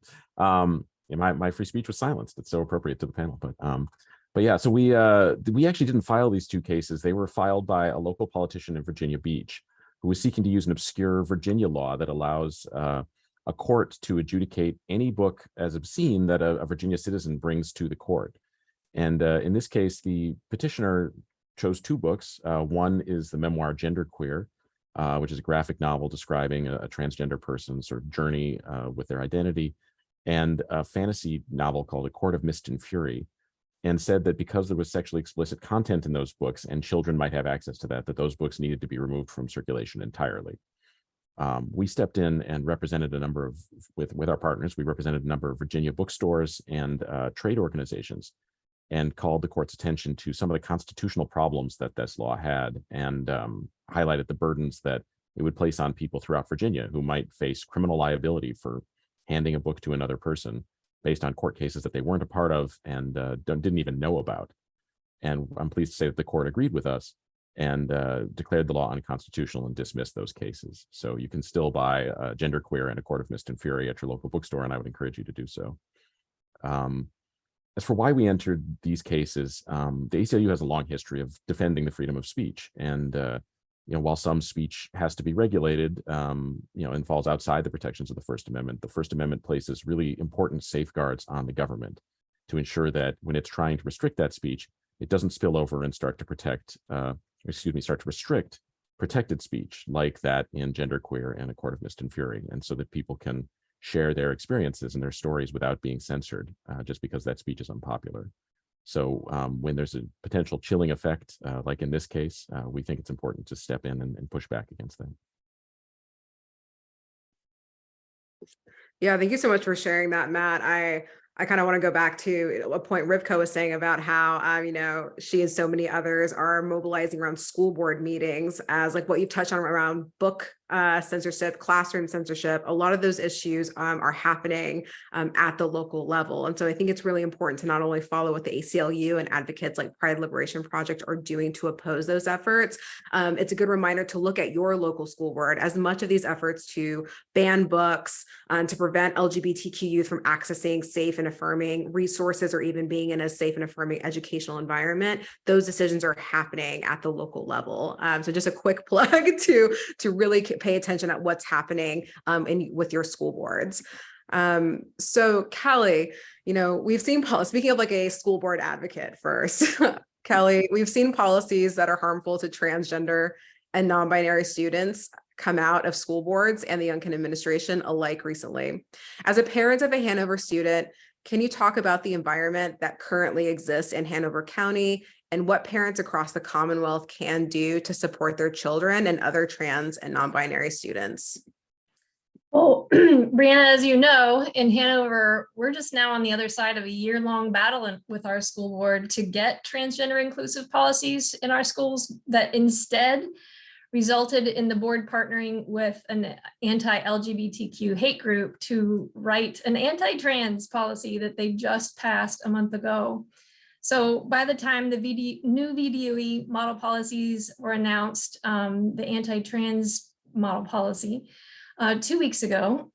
My free speech was silenced. It's so appropriate to the panel, but yeah. So we actually didn't file these 2 cases. They were filed by a local politician in Virginia Beach who was seeking to use an obscure Virginia law that allows a court to adjudicate any book as obscene that a Virginia citizen brings to the court. And in this case, the petitioner chose 2 books. One is the memoir Genderqueer, which is a graphic novel describing a transgender person's sort of journey with their identity, and a fantasy novel called A Court of Mist and Fury, and said that because there was sexually explicit content in those books and children might have access to that those books needed to be removed from circulation entirely. We stepped in and represented a number of, with our partners, we represented a number of Virginia bookstores and trade organizations, and called the court's attention to some of the constitutional problems that this law had, and highlighted the burdens that it would place on people throughout Virginia who might face criminal liability for handing a book to another person based on court cases that they weren't a part of and didn't even know about. And I'm pleased to say that the court agreed with us and declared the law unconstitutional and dismissed those cases. So you can still buy Genderqueer and A Court of Mist and Fury at your local bookstore, and I would encourage you to do so. As for why we entered these cases, the ACLU has a long history of defending the freedom of speech. And while some speech has to be regulated, and falls outside the protections of the First Amendment places really important safeguards on the government to ensure that when it's trying to restrict that speech, it doesn't spill over and start to restrict protected speech like that in Genderqueer and A Court of Mist and Fury, and so that people can share their experiences and their stories without being censored just because that speech is unpopular. So when there's a potential chilling effect, like in this case, we think it's important to step in and push back against that. Yeah, thank you so much for sharing that, Matt. I kind of want to go back to a point Rivka was saying about how, she and so many others are mobilizing around school board meetings as like what you touched on around book censorship, classroom censorship. A lot of those issues are happening at the local level. And so I think it's really important to not only follow what the ACLU and advocates like Pride Liberation Project are doing to oppose those efforts. It's a good reminder to look at your local school board, as much of these efforts to ban books, to prevent LGBTQ youth from accessing safe and affirming resources or even being in a safe and affirming educational environment. Those decisions are happening at the local level. So just a quick plug to really pay attention at what's happening with your school boards. So Kelly, we've seen, speaking of like a school board advocate first, Kelly, we've seen policies that are harmful to transgender and non-binary students come out of school boards and the Youngkin administration alike recently. As a parent of a Hanover student, can you talk about the environment that currently exists in Hanover County and what parents across the Commonwealth can do to support their children and other trans and non-binary students? Well, Brianna, as you know, in Hanover, we're just now on the other side of a year-long battle with our school board to get transgender inclusive policies in our schools that instead resulted in the board partnering with an anti-LGBTQ hate group to write an anti-trans policy that they just passed a month ago. So by the time the new VDOE model policies were announced, the anti-trans model policy 2 weeks ago,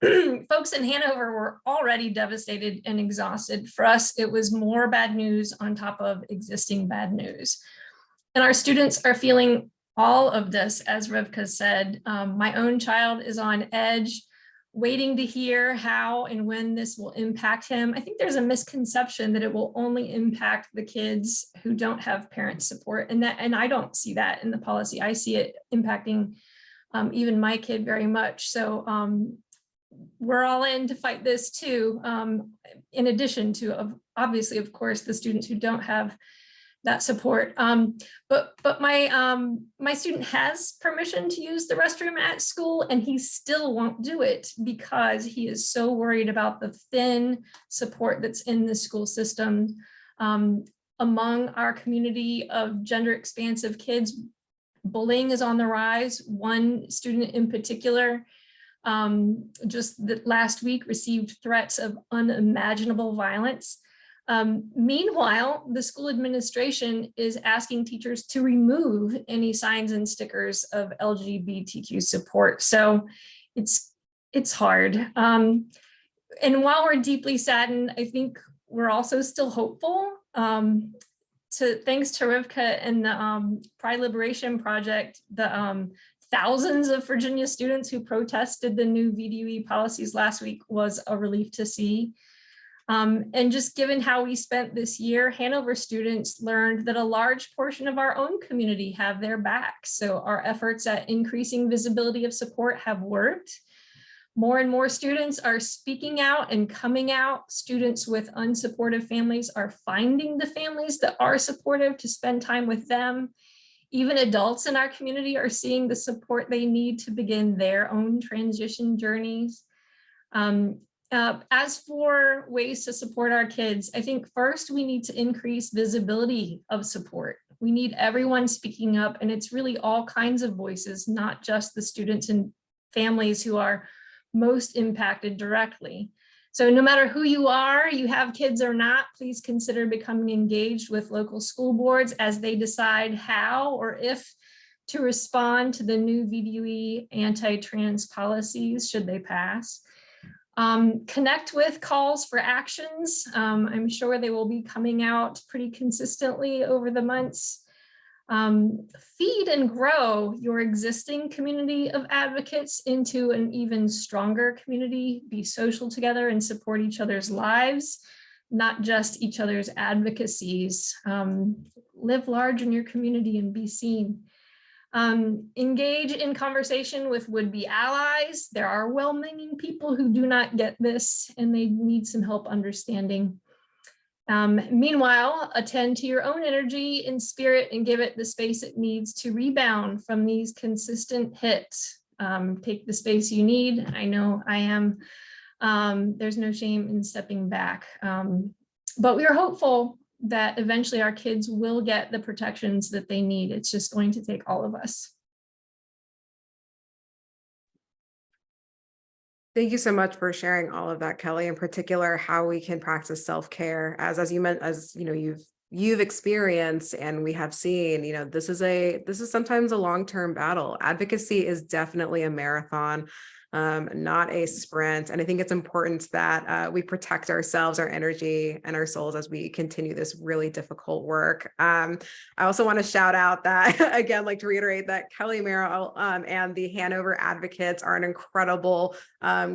folks in Hanover were already devastated and exhausted. For us, it was more bad news on top of existing bad news. And our students are feeling all of this, as Rivka said. My own child is on edge, waiting to hear how and when this will impact him. I think there's a misconception that it will only impact the kids who don't have parent support, and I don't see that in the policy. I see it impacting even my kid very much. So we're all in to fight this too, in addition to obviously, of course, the students who don't have that support. But my student has permission to use the restroom at school, and he still won't do it because he is so worried about the thin support that's in the school system. Among our community of gender expansive kids, bullying is on the rise. One student in particular, just last week received threats of unimaginable violence. Meanwhile, the school administration is asking teachers to remove any signs and stickers of LGBTQ support. So it's hard. And while we're deeply saddened, I think we're also still hopeful. Thanks to Rivka and the Pride Liberation Project, the thousands of Virginia students who protested the new VDOE policies last week was a relief to see. And just given how we spent this year, Hanover students learned that a large portion of our own community have their back. So our efforts at increasing visibility of support have worked. More and more students are speaking out and coming out. Students with unsupportive families are finding the families that are supportive to spend time with them. Even adults in our community are seeing the support they need to begin their own transition journeys. As for ways to support our kids, I think first we need to increase visibility of support. We need everyone speaking up, and it's really all kinds of voices, not just the students and families who are most impacted directly. So no matter who you are, you have kids or not, please consider becoming engaged with local school boards as they decide how or if to respond to the new VDUE anti-trans policies should they pass. Connect with calls for actions. I'm sure they will be coming out pretty consistently over the months. Feed and grow your existing community of advocates into an even stronger community. Be social together and support each other's lives, not just each other's advocacies. Live large in your community and be seen. Engage in conversation with would-be allies. There are well-meaning people who do not get this and they need some help understanding. Meanwhile, attend to your own energy and spirit and give it the space it needs to rebound from these consistent hits. Take the space you need. I know I am. There's no shame in stepping back. But we are hopeful that eventually our kids will get the protections that they need. It's just going to take all of us. Thank you so much for sharing all of that, Kelly, in particular, how we can practice self-care as you meant, as you know, you've experienced and we have seen, you know, this is sometimes a long-term battle. Advocacy is definitely a marathon, not a sprint. And I think it's important that we protect ourselves, our energy and our souls as we continue this really difficult work. I also want to shout out that, again, like to reiterate that Kelly Merrill and the Hanover Advocates are an incredible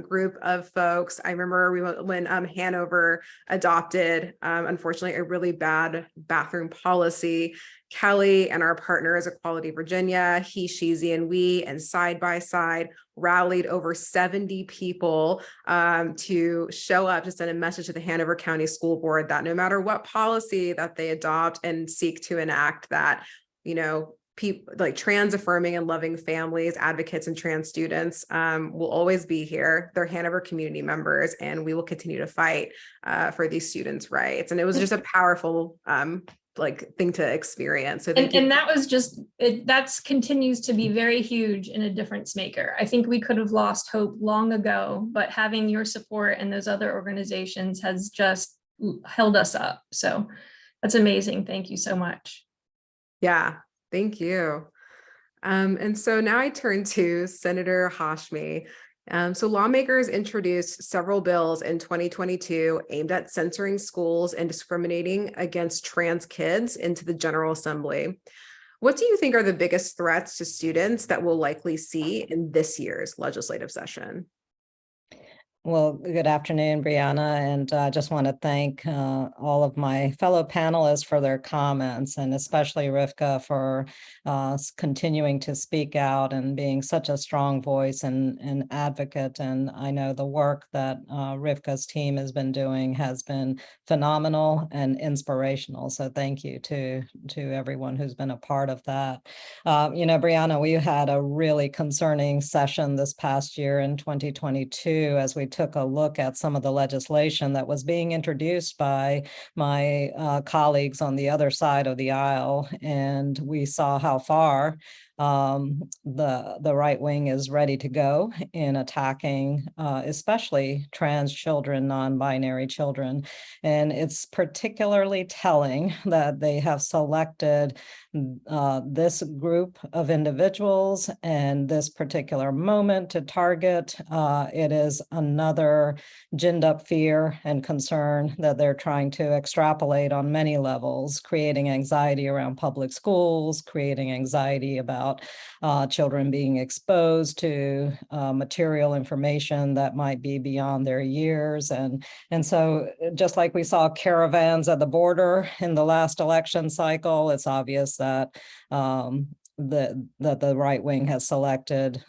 group of folks. I remember when Hanover adopted, unfortunately, a really bad bathroom policy. Kelly and our partners, Equality Virginia, he, she's, and we, and side by side rallied over 70 people to show up to send a message to the Hanover County School Board that no matter what policy that they adopt and seek to enact, that, you know, people like trans affirming and loving families, advocates, and trans students will always be here. They're Hanover community members, and we will continue to fight for these students' rights. And it was just a powerful thing to experience. So and that was just that's continues to be very huge and a difference maker. I think we could have lost hope long ago, but having your support and those other organizations has just held us up. So that's amazing. Thank you so much. Yeah, thank you. And so now I turn to Senator Hashmi. So lawmakers introduced several bills in 2022 aimed at censoring schools and discriminating against trans kids into the General Assembly. What do you think are the biggest threats to students that we'll likely see in this year's legislative session? Well, good afternoon, Brianna, and I just want to thank all of my fellow panelists for their comments, and especially Rivka for continuing to speak out and being such a strong voice and advocate. And I know the work that Rivka's team has been doing has been phenomenal and inspirational. So thank you to everyone who's been a part of that. You know, Brianna, we had a really concerning session this past year in 2022 as we took a look at some of the legislation that was being introduced by my colleagues on the other side of the aisle. And we saw how far the right wing is ready to go in attacking especially trans children, non-binary children. And it's particularly telling that they have selected this group of individuals and this particular moment to target. It is another ginned up fear and concern that they're trying to extrapolate on many levels, creating anxiety around public schools, creating anxiety about children being exposed to material information that might be beyond their years. And so just like we saw caravans at the border in the last election cycle, it's obvious that the right wing has selected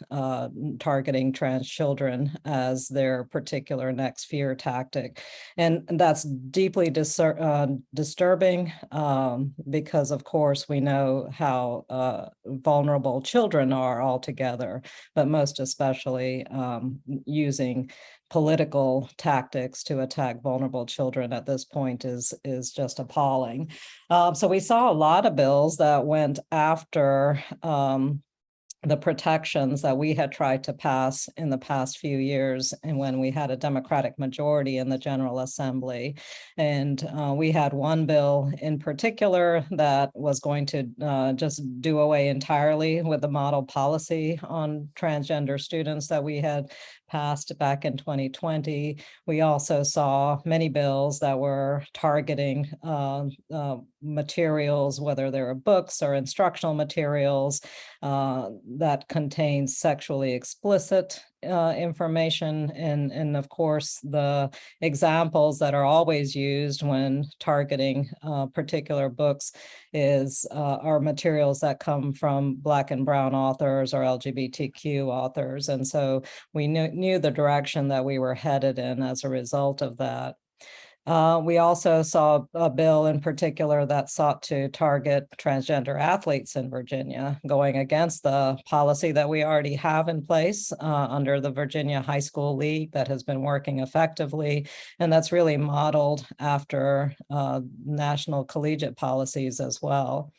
targeting trans children as their particular next fear tactic. And that's deeply disturbing because, of course, we know how vulnerable children are altogether, but most especially using political tactics to attack vulnerable children at this point is just appalling. So we saw a lot of bills that went after the protections that we had tried to pass in the past few years, and when we had a Democratic majority in the General Assembly. And we had one bill in particular that was going to just do away entirely with the model policy on transgender students that we had passed back in 2020. We also saw many bills that were targeting materials, whether they were books or instructional materials that contain sexually explicit information. And of course, the examples that are always used when targeting particular books are materials that come from Black and Brown authors or LGBTQ authors. And so we knew the direction that we were headed in as a result of that. We also saw a bill in particular that sought to target transgender athletes in Virginia, going against the policy that we already have in place under the Virginia High School League that has been working effectively. And that's really modeled after national collegiate policies as well.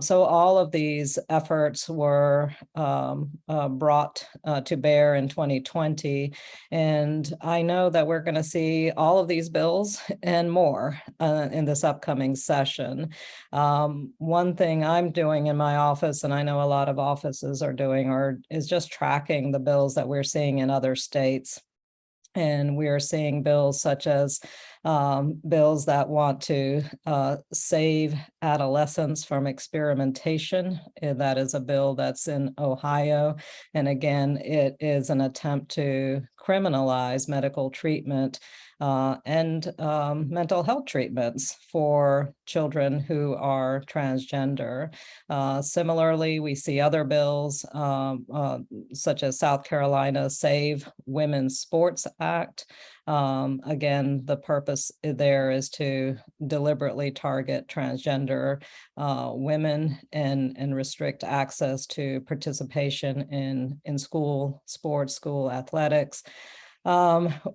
So all of these efforts were brought to bear in 2020. And I know that we're going to see all of these bills and more in this upcoming session. One thing I'm doing in my office, and I know a lot of offices are doing, is just tracking the bills that we're seeing in other states. And we are seeing bills such as bills that want to save adolescents from experimentation. That is a bill that's in Ohio. And again, it is an attempt to criminalize medical treatment and mental health treatments for children who are transgender. Similarly, we see other bills such as South Carolina's Save Women's Sports Act. Again, the purpose there is to deliberately target transgender women and restrict access to participation in school sports, school athletics.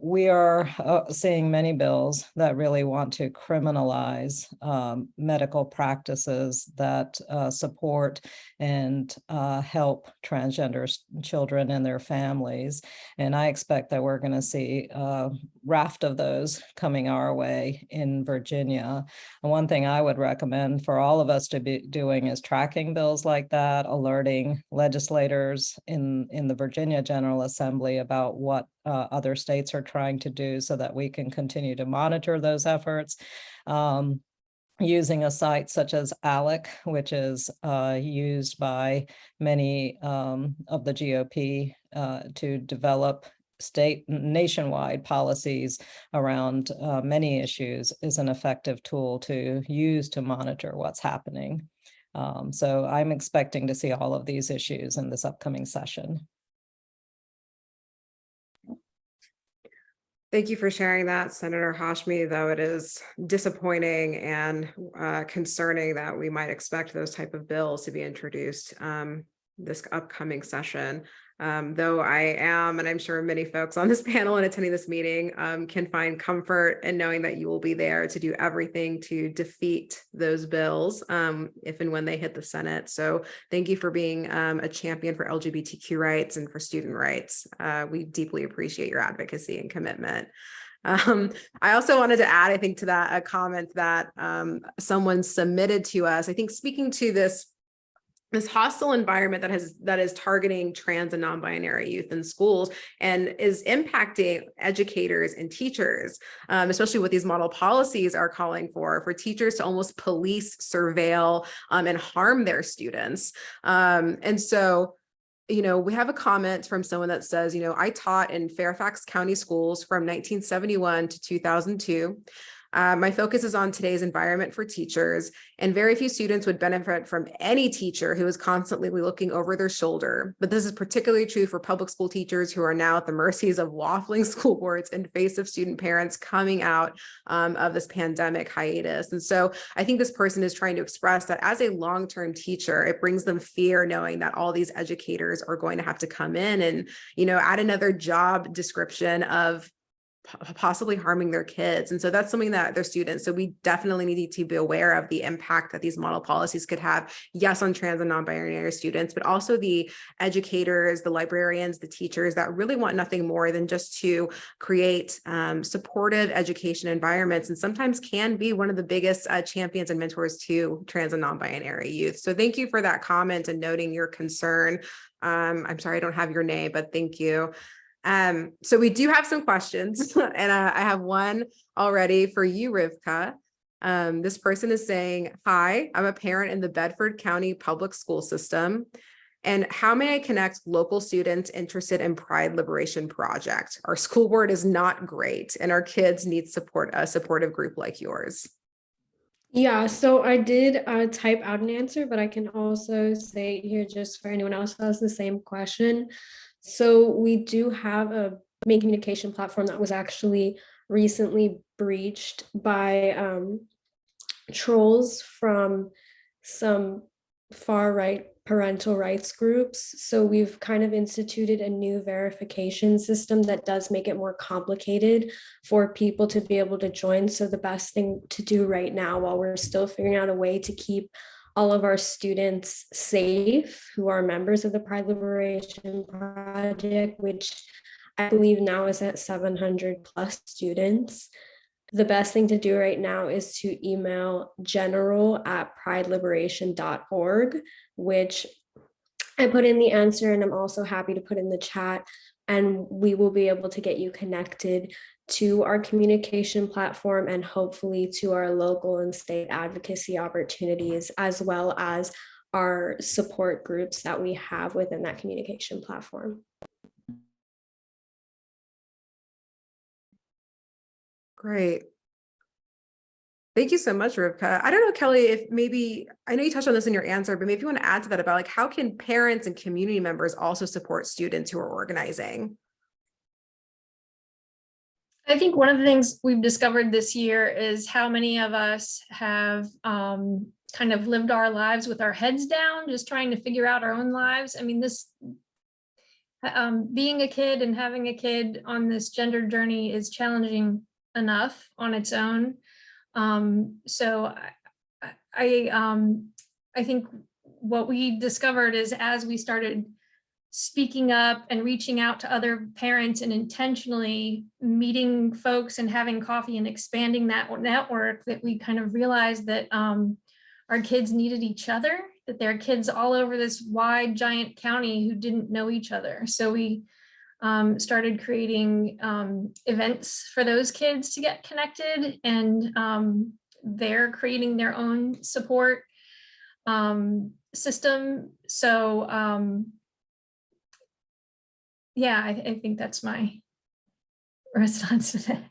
We are seeing many bills that really want to criminalize medical practices that support and help transgender children and their families. And I expect that we're going to see a raft of those coming our way in Virginia. And one thing I would recommend for all of us to be doing is tracking bills like that, alerting legislators in the Virginia General Assembly about what other states are trying to do so that we can continue to monitor those efforts. Using a site such as ALEC, which is used by many of the GOP to develop nationwide policies around many issues, is an effective tool to use to monitor what's happening. So I'm expecting to see all of these issues in this upcoming session. Thank you for sharing that, Senator Hashmi, though it is disappointing and concerning that we might expect those type of bills to be introduced this upcoming session. Though I am, and I'm sure many folks on this panel and attending this meeting can find comfort in knowing that you will be there to do everything to defeat those bills if and when they hit the Senate. So thank you for being a champion for LGBTQ rights and for student rights. We deeply appreciate your advocacy and commitment. I also wanted to add, I think, to that a comment that someone submitted to us, I think, speaking to this hostile environment that is targeting trans and non-binary youth in schools and is impacting educators and teachers, especially what these model policies are calling for teachers to almost police, surveil, and harm their students. And so, we have a comment from someone that says, I taught in Fairfax County schools from 1971 to 2002. My focus is on today's environment for teachers, and very few students would benefit from any teacher who is constantly looking over their shoulder. But this is particularly true for public school teachers who are now at the mercies of waffling school boards in face of student parents coming out of this pandemic hiatus. And so I think this person is trying to express that as a long-term teacher, it brings them fear knowing that all these educators are going to have to come in and, add another job description of possibly harming their kids. And so that's something that their students, so we definitely need to be aware of the impact that these model policies could have, yes, on trans and non-binary students, but also the educators, the librarians, the teachers that really want nothing more than just to create supportive education environments, and sometimes can be one of the biggest champions and mentors to trans and non-binary youth. So thank you for that comment and noting your concern. I'm sorry, I don't have your name, but thank you. So we do have some questions, and I have one already for you, Rivka. This person is saying, hi, I'm a parent in the Bedford County Public School System. And how may I connect local students interested in Pride Liberation Project? Our school board is not great, and our kids need support, a supportive group like yours. Yeah, so I did type out an answer, but I can also say here just for anyone else who has the same question. So we do have a main communication platform that was actually recently breached by trolls from some far-right parental rights groups. So we've kind of instituted a new verification system that does make it more complicated for people to be able to join. So the best thing to do right now, while we're still figuring out a way to keep all of our students safe who are members of the Pride Liberation Project, which I believe now is at 700 plus students. The best thing to do right now is to email general@prideliberation.org, which I put in the answer, and I'm also happy to put in the chat, and we will be able to get you connected to our communication platform and hopefully to our local and state advocacy opportunities, as well as our support groups that we have within that communication platform. Great. Thank you so much, Rivka. I don't know, Kelly, if maybe, I know you touched on this in your answer, but maybe you want to add to that about like, how can parents and community members also support students who are organizing? I think one of the things we've discovered this year is how many of us have kind of lived our lives with our heads down, just trying to figure out our own lives. I mean, this being a kid and having a kid on this gender journey is challenging enough on its own. So I think what we discovered is as we started speaking up and reaching out to other parents and intentionally meeting folks and having coffee and expanding that network, that we kind of realized that our kids needed each other, that there are kids all over this wide giant county who didn't know each other. So we started creating events for those kids to get connected, and they're creating their own support system. So yeah, I think that's my response to that.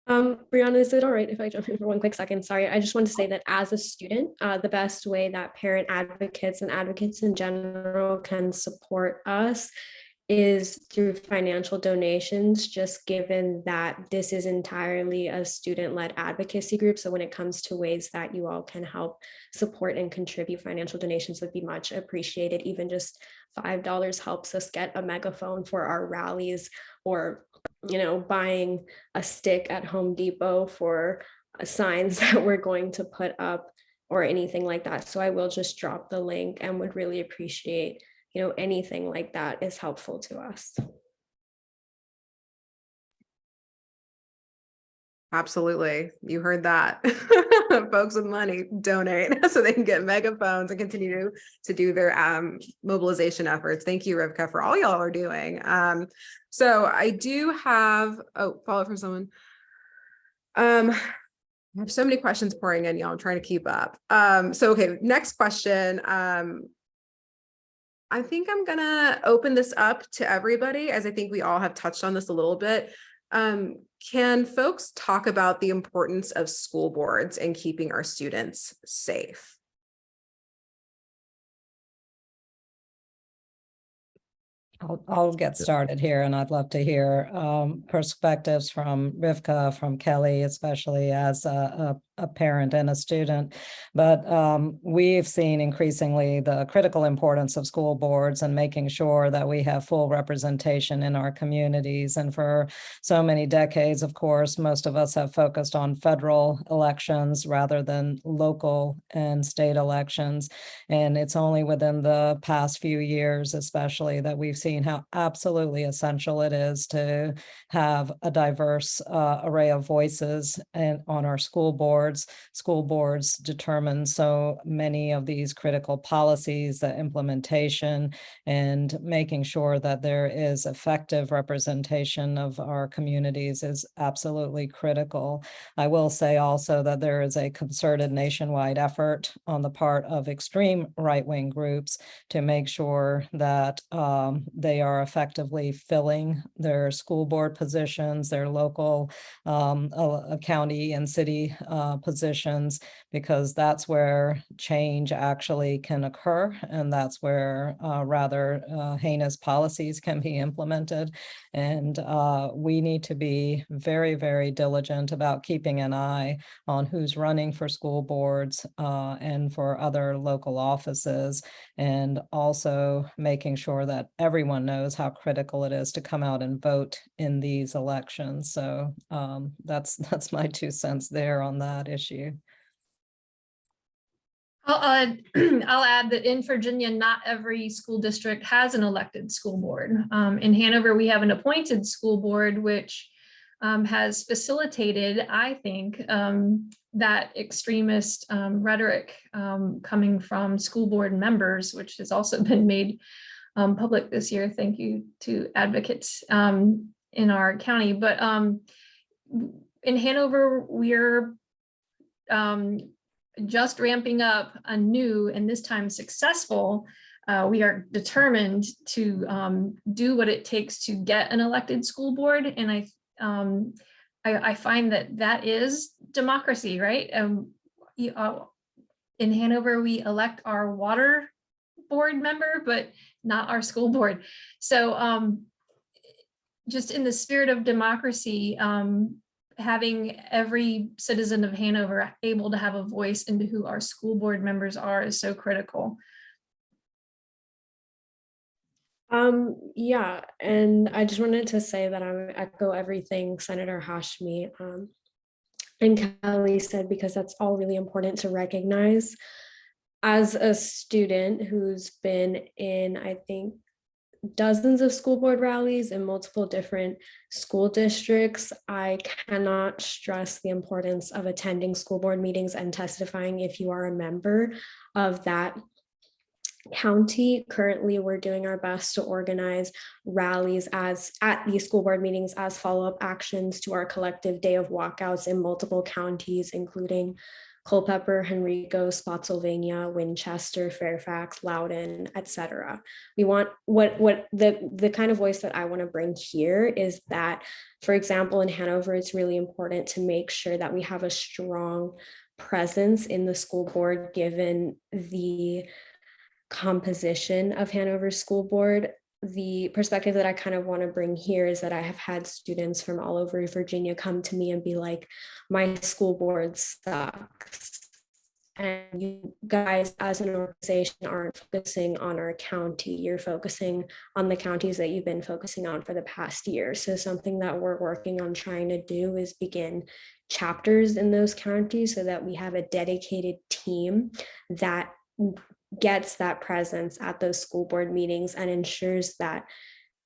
Brianna, is it all right if I jump in for one quick second? Sorry, I just want to say that as a student, the best way that parent advocates and advocates in general can support us is through financial donations, just given that this is entirely a student-led advocacy group. So when it comes to ways that you all can help support and contribute, financial donations would be much appreciated. Even just $5 helps us get a megaphone for our rallies, or buying a stick at Home Depot for signs that we're going to put up or anything like that. So I will just drop the link and would really appreciate, anything like that is helpful to us. Absolutely. You heard that. Folks with money donate so they can get megaphones and continue to do their mobilization efforts. Thank you, Rivka, for all y'all are doing. So I do have follow up from someone. I have so many questions pouring in, y'all. I'm trying to keep up. So okay, next question. I think I'm gonna open this up to everybody, as I think we all have touched on this a little bit. Can folks talk about the importance of school boards and keeping our students safe? I'll get started here, and I'd love to hear perspectives from Rivka, from Kelly, especially as a parent and a student. But we've seen increasingly the critical importance of school boards and making sure that we have full representation in our communities. And for so many decades, of course, most of us have focused on federal elections rather than local and state elections. And it's only within the past few years, especially, that we've seen how absolutely essential it is to have a diverse array of voices on our school boards. School boards determine so many of these critical policies, the implementation, and making sure that there is effective representation of our communities is absolutely critical. I will say also that there is a concerted nationwide effort on the part of extreme right-wing groups to make sure that they are effectively filling their school board positions, their local county and city positions, because that's where change actually can occur, and that's where rather heinous policies can be implemented. And we need to be very, very diligent about keeping an eye on who's running for school boards and for other local offices, and also making sure that everyone knows how critical it is to come out and vote in these elections. So that's my 2 cents there on that issue. I'll add that in Virginia, not every school district has an elected school board. In Hanover, we have an appointed school board, which has facilitated, I think, that extremist rhetoric coming from school board members, which has also been made public this year. Thank you to advocates in our county. But in Hanover, we're just ramping up a new, and this time successful. We are determined to do what it takes to get an elected school board. And I find that is democracy, right? In Hanover, we elect our water board member, but not our school board. So just in the spirit of democracy, having every citizen of Hanover able to have a voice into who our school board members are is so critical. Yeah, and I just wanted to say that I echo everything Senator Hashmi and Kelly said, because that's all really important to recognize. As a student who's been in, I think, dozens of school board rallies in multiple different school districts, I cannot stress the importance of attending school board meetings and testifying if you are a member of that county. Currently, we're doing our best to organize rallies at these school board meetings as follow-up actions to our collective day of walkouts in multiple counties, including Culpeper, Henrico, Spotsylvania, Winchester, Fairfax, Loudoun, etc. We want the kind of voice that I want to bring here is that, for example, in Hanover, it's really important to make sure that we have a strong presence in the school board, given the composition of Hanover School Board. The perspective that I kind of want to bring here is that I have had students from all over Virginia come to me and be like, my school board sucks. And you guys as an organization aren't focusing on our county. You're focusing on the counties that you've been focusing on for the past year. So something that we're working on trying to do is begin chapters in those counties so that we have a dedicated team that gets that presence at those school board meetings and ensures that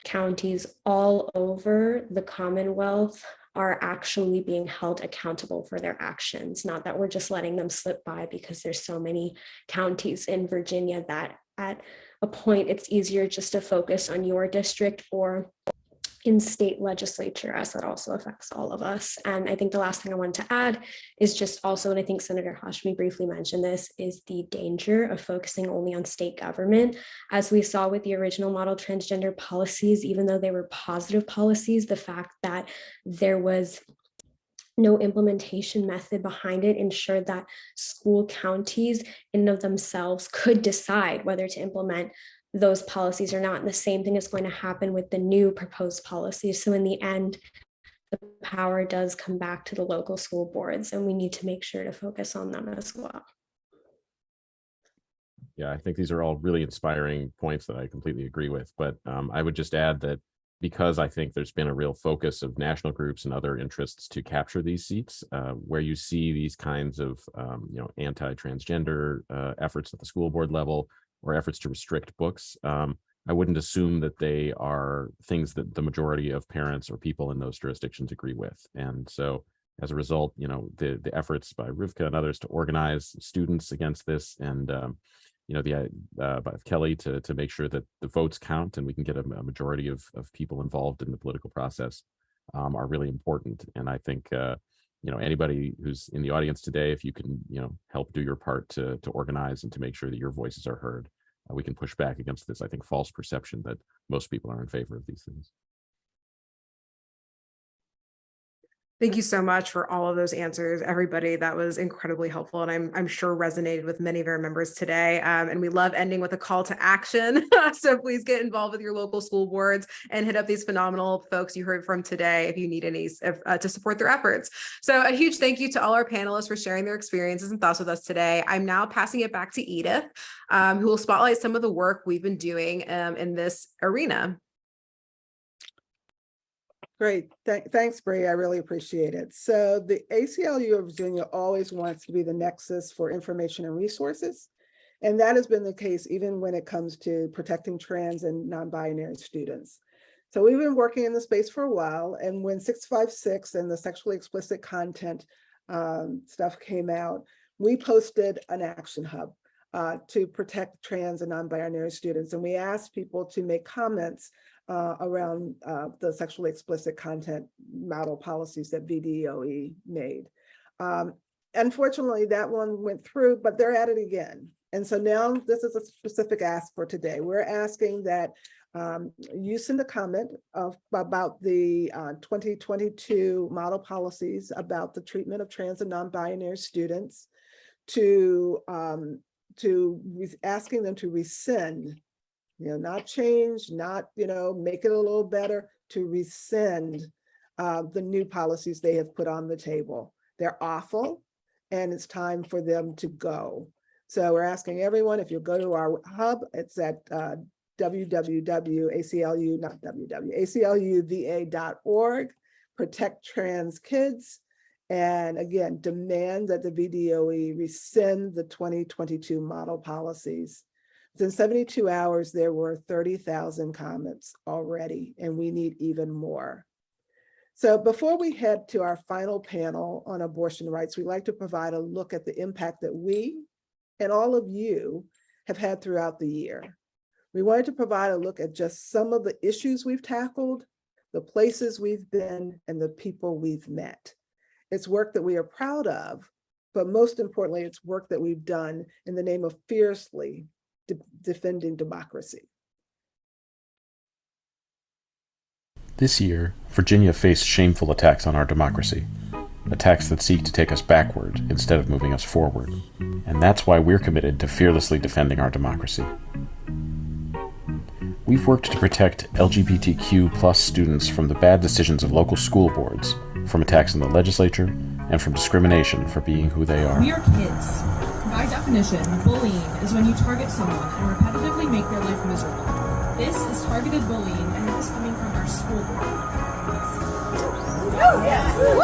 counties all over the Commonwealth are actually being held accountable for their actions, not that we're just letting them slip by, because there's so many counties in Virginia that at a point it's easier just to focus on your district or in state legislature, as that also affects all of us. And I think the last thing I wanted to add is just also, and I think Senator Hashmi briefly mentioned this, is the danger of focusing only on state government. As we saw with the original model transgender policies, even though they were positive policies, the fact that there was no implementation method behind it ensured that school counties in and of themselves could decide whether to implement those policies or not. And the same thing is going to happen with the new proposed policies. So in the end, the power does come back to the local school boards, and we need to make sure to focus on them as well. Yeah, I think these are all really inspiring points that I completely agree with. But I would just add that because I think there's been a real focus of national groups and other interests to capture these seats, where you see these kinds of anti-transgender efforts at the school board level, or efforts to restrict books, I wouldn't assume that they are things that the majority of parents or people in those jurisdictions agree with. And so as a result, the efforts by Rivka and others to organize students against this, and by Kelly to make sure that the votes count and we can get a majority of people involved in the political process are really important. And I think anybody who's in the audience today, if you can help do your part to organize and to make sure that your voices are heard, we can push back against this, I think, false perception that most people are in favor of these things. Thank you so much for all of those answers, everybody. That was incredibly helpful, and I'm sure resonated with many of our members today. And we love ending with a call to action. So please get involved with your local school boards and hit up these phenomenal folks you heard from today if you need any to support their efforts. So a huge thank you to all our panelists for sharing their experiences and thoughts with us today. I'm now passing it back to Edith, who will spotlight some of the work we've been doing in this arena. Great. Thanks, Bree. I really appreciate it. So the ACLU of Virginia always wants to be the nexus for information and resources. And that has been the case even when it comes to protecting trans and non-binary students. So we've been working in the space for a while. And when 656 and the sexually explicit content stuff came out, we posted an action hub to protect trans and non-binary students. And we asked people to make comments around the sexually explicit content model policies that VDOE made. Unfortunately, that one went through, but they're at it again. And so now this is a specific ask for today. We're asking that you send a comment about the 2022 model policies about the treatment of trans and non-binary students to asking them to rescind, not change, not, make it a little better, to rescind the new policies they have put on the table. They're awful, and it's time for them to go. So we're asking everyone, if you go to our hub, it's at ACLU-VA.org, protect trans kids. And again, demand that the VDOE rescind the 2022 model policies. Within 72 hours, there were 30,000 comments already, and we need even more. So before we head to our final panel on abortion rights, we'd like to provide a look at the impact that we and all of you have had throughout the year. We wanted to provide a look at just some of the issues we've tackled, the places we've been, and the people we've met. It's work that we are proud of, but most importantly, it's work that we've done in the name of fiercely defending democracy. This year, Virginia faced shameful attacks on our democracy, attacks that seek to take us backward instead of moving us forward. And that's why we're committed to fearlessly defending our democracy. We've worked to protect LGBTQ+ students from the bad decisions of local school boards, from attacks in the legislature, and from discrimination for being who they are. We are kids. By definition, bullying is when you target someone and repetitively make their life miserable. This is targeted bullying, and it is coming from our school board. Oh, yeah. Woo!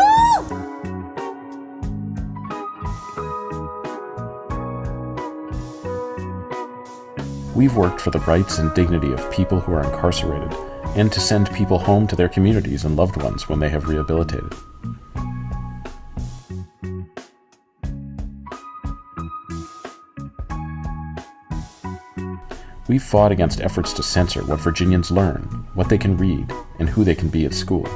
We've worked for the rights and dignity of people who are incarcerated, and to send people home to their communities and loved ones when they have rehabilitated. We've fought against efforts to censor what Virginians learn, what they can read, and who they can be at school.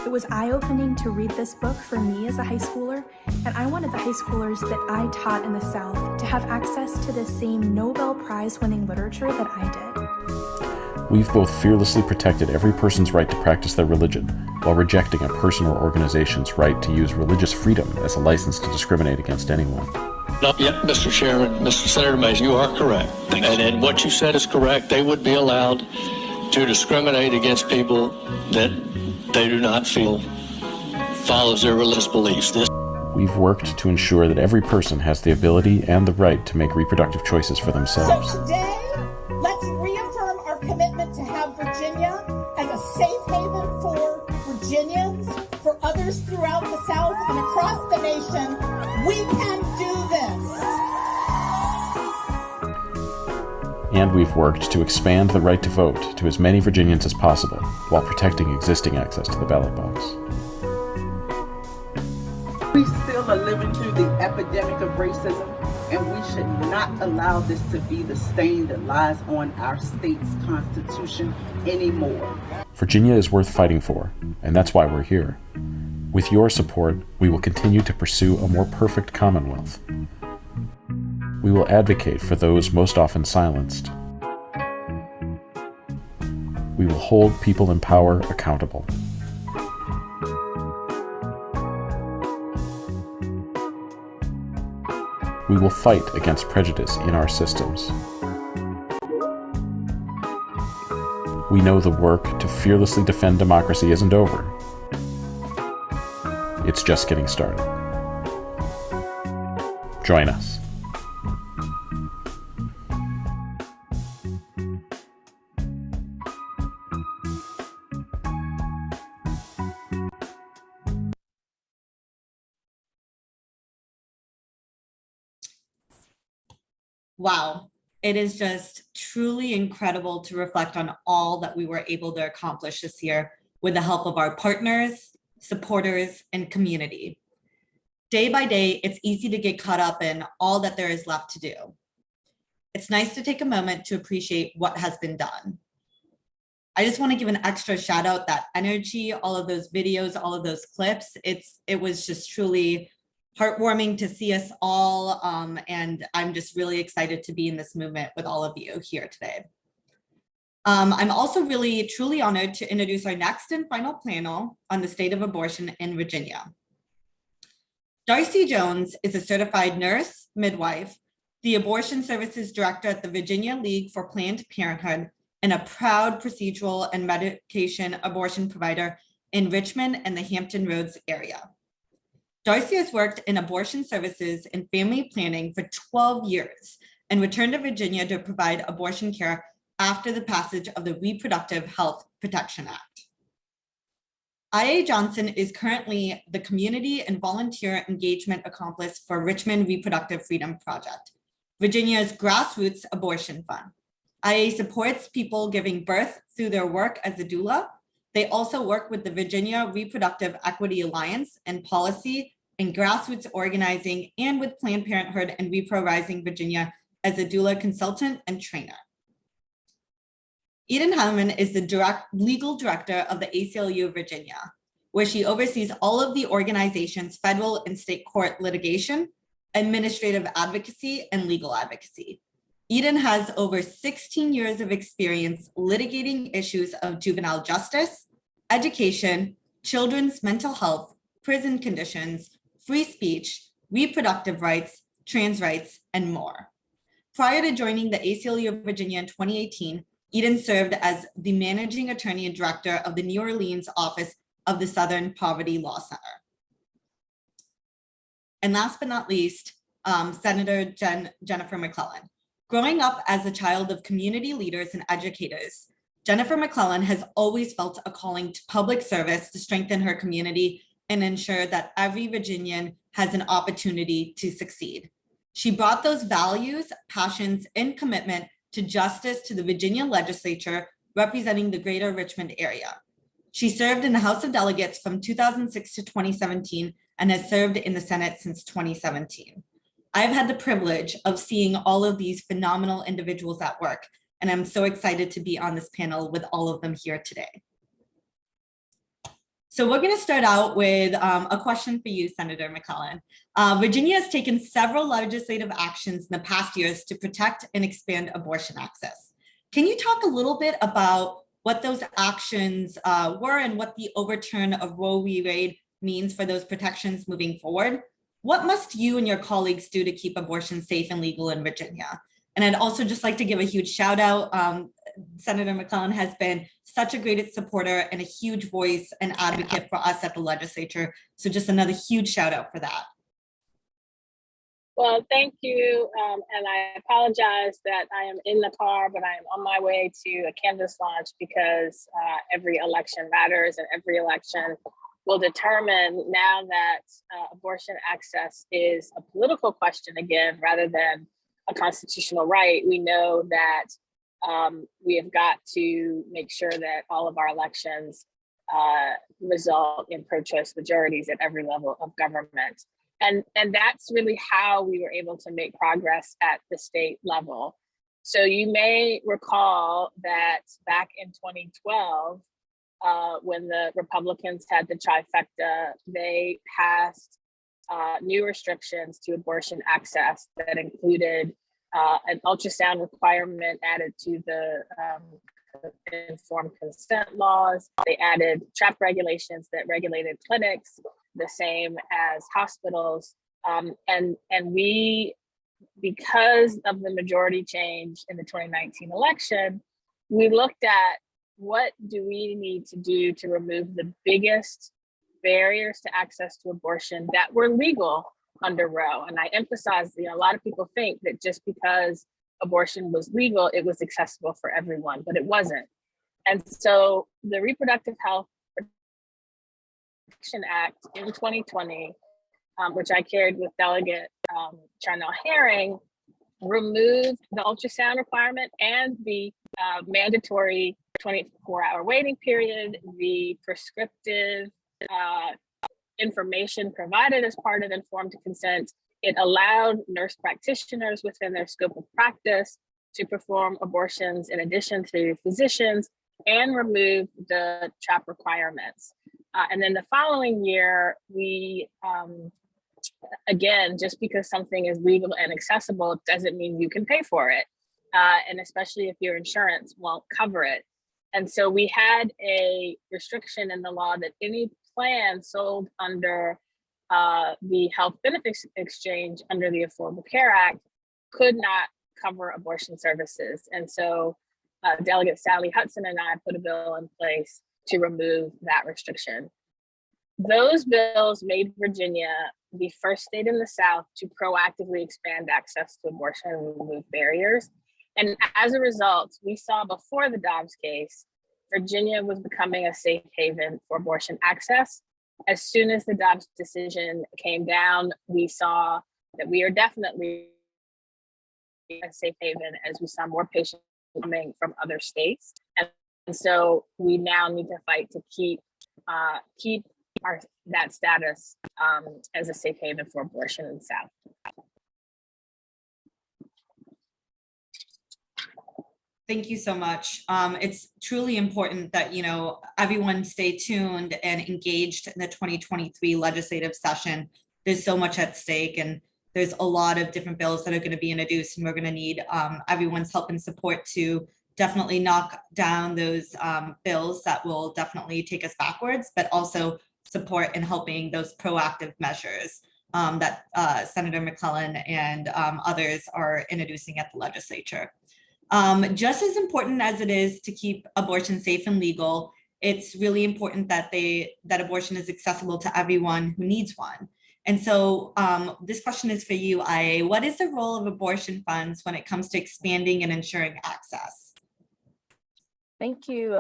It was eye-opening to read this book for me as a high schooler, and I wanted the high schoolers that I taught in the South to have access to the same Nobel Prize-winning literature that I did. We've both fearlessly protected every person's right to practice their religion while rejecting a person or organization's right to use religious freedom as a license to discriminate against anyone. Yep, Mr. Chairman, Mr. Senator Mays, you are correct. And what you said is correct. They would be allowed to discriminate against people that they do not feel follows their religious beliefs. We've worked to ensure that every person has the ability and the right to make reproductive choices for themselves. So today, let's reaffirm our commitment to have Virginia as a safe haven for Virginians, for others throughout the South and across the nation. We can do this. And we've worked to expand the right to vote to as many Virginians as possible while protecting existing access to the ballot box. We still are living through the epidemic of racism, and we should not allow this to be the stain that lies on our state's constitution anymore. Virginia is worth fighting for, and that's why we're here. With your support, we will continue to pursue a more perfect Commonwealth. We will advocate for those most often silenced. We will hold people in power accountable. We will fight against prejudice in our systems. We know the work to fearlessly defend democracy isn't over. It's just getting started. Join us. Wow, it is just truly incredible to reflect on all that we were able to accomplish this year with the help of our partners, supporters, and community. Day by day, it's easy to get caught up in all that there is left to do. It's nice to take a moment to appreciate what has been done. I just want to give an extra shout out, that energy, all of those videos, all of those clips. It was just truly heartwarming to see us all, and I'm just really excited to be in this movement with all of you here today. I'm also really truly honored to introduce our next and final panel on the state of abortion in Virginia. Darcy Jones is a certified nurse, midwife, the abortion services director at the Virginia League for Planned Parenthood, and a proud procedural and medication abortion provider in Richmond and the Hampton Roads area. Darcy has worked in abortion services and family planning for 12 years and returned to Virginia to provide abortion care after the passage of the Reproductive Health Protection Act. IA Johnson is currently the Community and Volunteer Engagement Accomplice for Richmond Reproductive Freedom Project, Virginia's grassroots abortion fund. IA supports people giving birth through their work as a doula. They also work with the Virginia Reproductive Equity Alliance and policy and grassroots organizing, and with Planned Parenthood and Repro Rising Virginia as a doula consultant and trainer. Eden Helman is the legal director of the ACLU of Virginia, where she oversees all of the organization's federal and state court litigation, administrative advocacy, and legal advocacy. Eden has over 16 years of experience litigating issues of juvenile justice, education, children's mental health, prison conditions, free speech, reproductive rights, trans rights, and more. Prior to joining the ACLU of Virginia in 2018, Eden served as the managing attorney and director of the New Orleans office of the Southern Poverty Law Center. And last but not least, Senator Jennifer McClellan. Growing up as a child of community leaders and educators, Jennifer McClellan has always felt a calling to public service to strengthen her community and ensure that every Virginian has an opportunity to succeed. She brought those values, passions, and commitment to justice to the Virginia legislature, representing the greater Richmond area. She served in the House of Delegates from 2006 to 2017 and has served in the Senate since 2017. I've had the privilege of seeing all of these phenomenal individuals at work, and I'm so excited to be on this panel with all of them here today. So we're going to start out with a question for you, Senator McClellan. Virginia has taken several legislative actions in the past years to protect and expand abortion access. Can you talk a little bit about what those actions were and what the overturn of Roe v. Wade means for those protections moving forward? What must you and your colleagues do to keep abortion safe and legal in Virginia? And I'd also just like to give a huge shout out. Senator McClellan has been such a great supporter and a huge voice and advocate for us at the legislature. So just another huge shout out for that. Well, thank you. And I apologize that I am in the car, but I am on my way to a canvas launch because every election matters, and every election will determine now that abortion access is a political question again, rather than a constitutional right. We know that we have got to make sure that all of our elections result in pro-choice majorities at every level of government. And that's really how we were able to make progress at the state level. So you may recall that back in 2012, when the Republicans had the trifecta, they passed new restrictions to abortion access that included an ultrasound requirement added to the informed consent laws. They added trap regulations that regulated clinics the same as hospitals. And we, because of the majority change in the 2019 election, we looked at what do we need to do to remove the biggest barriers to access to abortion that were legal under Roe. And I emphasize, a lot of people think that just because abortion was legal, it was accessible for everyone, but it wasn't. And so the Reproductive Health Protection Act in 2020, which I carried with Delegate Charnel Herring, removed the ultrasound requirement and the mandatory 24-hour waiting period, the prescriptive information provided as part of informed consent. It allowed nurse practitioners within their scope of practice to perform abortions in addition to physicians, and removed the trap requirements. And then the following year, we, again, just because something is legal and accessible doesn't mean you can pay for it. And especially if your insurance won't cover it. And so we had a restriction in the law that any plan sold under the health benefits exchange under the Affordable Care Act could not cover abortion services. And so Delegate Sally Hudson and I put a bill in place to remove that restriction. Those bills made Virginia the first state in the South to proactively expand access to abortion and remove barriers. And as a result, we saw before the Dobbs case, Virginia was becoming a safe haven for abortion access. As soon as the Dobbs decision came down, we saw that we are definitely a safe haven as we saw more patients coming from other states. And so we now need to fight to keep that status as a safe haven for abortion in the South. Thank you so much. It's truly important that, everyone stay tuned and engaged in the 2023 legislative session. There's so much at stake, and there's a lot of different bills that are going to be introduced, and we're going to need everyone's help and support to definitely knock down those bills that will definitely take us backwards, but also support in helping those proactive measures that Senator McClellan and others are introducing at the legislature. Just as important as it is to keep abortion safe and legal, it's really important that abortion is accessible to everyone who needs one. And so this question is for you, IA. What is the role of abortion funds when it comes to expanding and ensuring access? Thank you,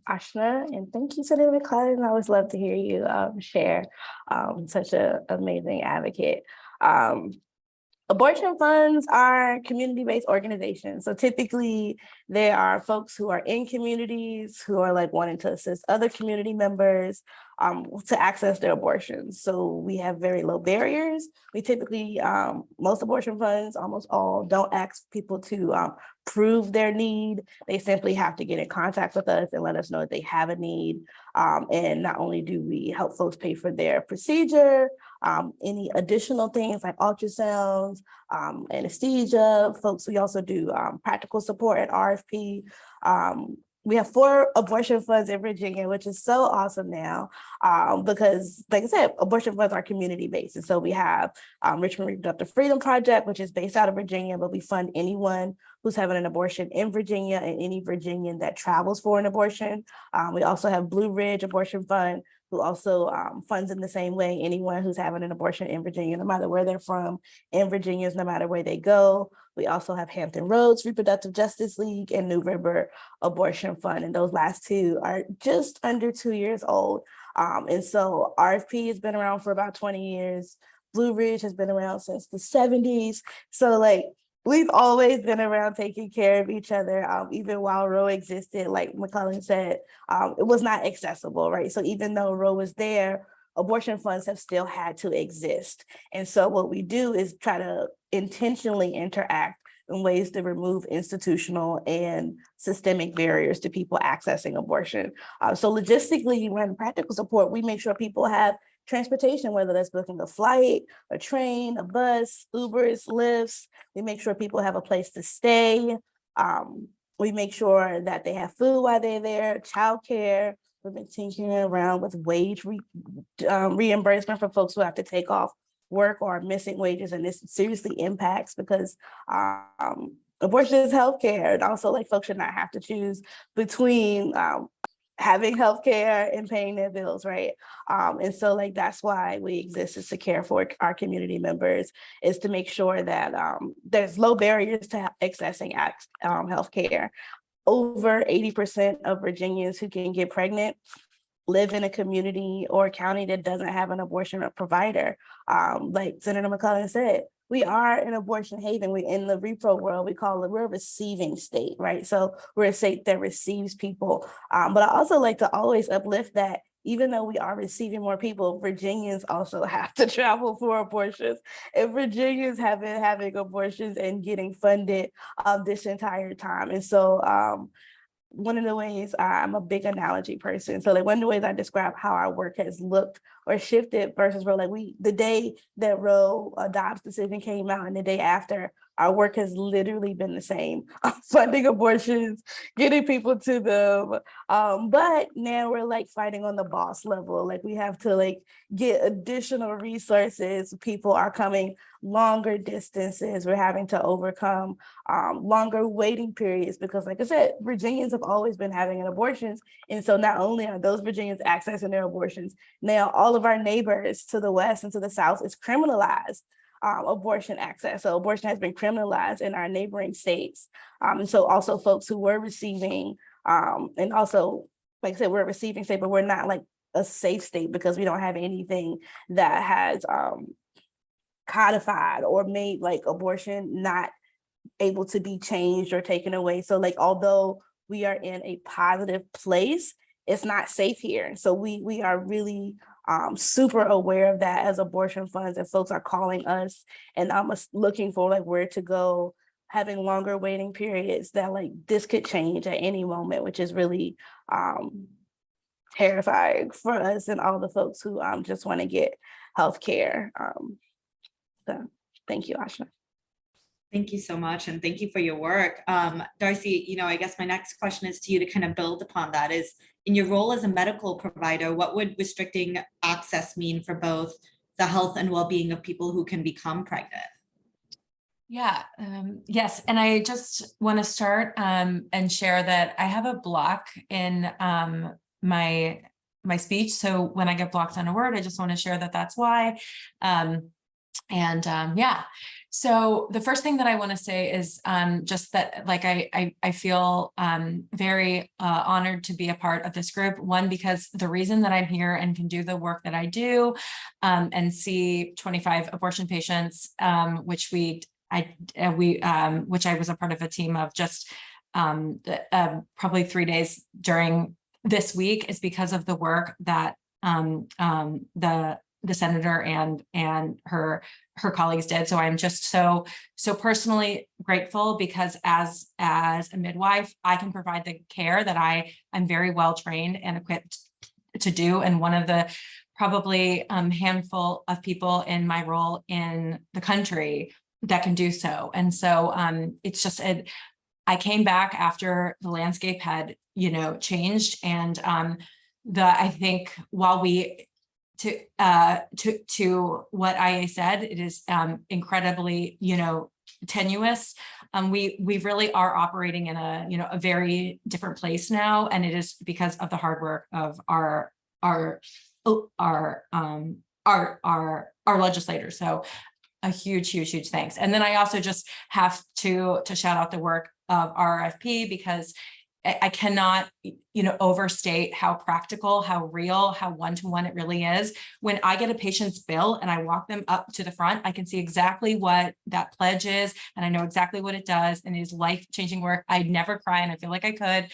Ashna, and thank you, Senator McClellan. I always love to hear you share. Such an amazing advocate. Abortion funds are community-based organizations. So typically there are folks who are in communities who are like wanting to assist other community members to access their abortions. So we have very low barriers. We typically, most abortion funds, almost all, don't ask people to prove their need. They simply have to get in contact with us and let us know that they have a need. And not only do we help folks pay for their procedure, any additional things like ultrasounds, anesthesia, folks, we also do practical support at RFP. We have 4 abortion funds in Virginia, which is so awesome now because, like I said, abortion funds are community-based. And so we have Richmond Reproductive Freedom Project, which is based out of Virginia, but we fund anyone who's having an abortion in Virginia and any Virginian that travels for an abortion. We also have Blue Ridge Abortion Fund, who also funds in the same way anyone who's having an abortion in Virginia, no matter where they're from, in Virginia, no matter where they go. We also have Hampton Roads Reproductive Justice League and New River Abortion Fund, and those last 2 are just under 2 years old. And so RFP has been around for about 20 years. Blue Ridge has been around since the 70s. So like, we've always been around taking care of each other, even while Roe existed. Like McClellan said, it was not accessible, right? So even though Roe was there, abortion funds have still had to exist. And so what we do is try to intentionally interact in ways to remove institutional and systemic barriers to people accessing abortion. So logistically, when practical support, we make sure people have transportation, whether that's booking a flight, a train, a bus, Ubers, Lyfts. We make sure people have a place to stay. We make sure that they have food while they're there, childcare. We've been tinkering around with wage reimbursement for folks who have to take off work or are missing wages, and this seriously impacts because abortion is healthcare, and also like folks should not have to choose between having healthcare and paying their bills, right? And so like that's why we exist, is to care for our community members, is to make sure that there's low barriers to accessing healthcare. Over 80% of Virginians who can get pregnant live in a community or a county that doesn't have an abortion provider. Like Senator McClellan said, we are an abortion haven. We in the repro world, we're a receiving state, right? So we're a state that receives people. But I also like to always uplift that even though we are receiving more people, Virginians also have to travel for abortions. And Virginians have been having abortions and getting funded this entire time. And so one of the ways, I'm a big analogy person. So like one of the ways I describe how our work has looked or shifted versus Roe, like the day that Roe Dobbs decision came out and the day after, our work has literally been the same. Funding abortions, getting people to them. But now we're like fighting on the boss level. Like we have to like get additional resources. People are coming longer distances. We're having to overcome longer waiting periods because like I said, Virginians have always been having an abortions. And so not only are those Virginians accessing their abortions, now all of our neighbors to the west and to the south is criminalized abortion access. So abortion has been criminalized in our neighboring states. And so also folks who were receiving, and also, like I said, we're a receiving state, but we're not like a safe state because we don't have anything that has codified or made like abortion not able to be changed or taken away. So like, although we are in a positive place, it's not safe here. So we are really super aware of that as abortion funds, and folks are calling us and looking for like where to go, having longer waiting periods, that like this could change at any moment, which is really terrifying for us and all the folks who just want to get healthcare. So thank you, Asha. Thank you so much. And thank you for your work. Darcy, I guess my next question is to you to kind of build upon that is, in your role as a medical provider, what would restricting access mean for both the health and well-being of people who can become pregnant? Yeah, yes. And I just want to start and share that I have a block in my speech. So when I get blocked on a word, I just want to share that that's why. Yeah, so the first thing that I want to say is just that, like, I feel very honored to be a part of this group. One, because the reason that I'm here and can do the work that I do and see 25 abortion patients, which I was a part of a team of just probably 3 days during this week, is because of the work that the senator and her colleagues did. So I'm just so personally grateful, because as a midwife, I can provide the care that I'm very well trained and equipped to do. And one of the probably handful of people in my role in the country that can do so. And so it's just, I came back after the landscape had, changed. And I think while we, to what IA said, it is incredibly, tenuous. We really are operating in a very different place now, and it is because of the hard work of our legislators. So a huge thanks. And then I also just have to shout out the work of RFP, because I cannot, overstate how practical, how real, how one-to-one it really is. When I get a patient's bill and I walk them up to the front, I can see exactly what that pledge is, and I know exactly what it does, and it is life-changing work. I'd never cry, and I feel like I could.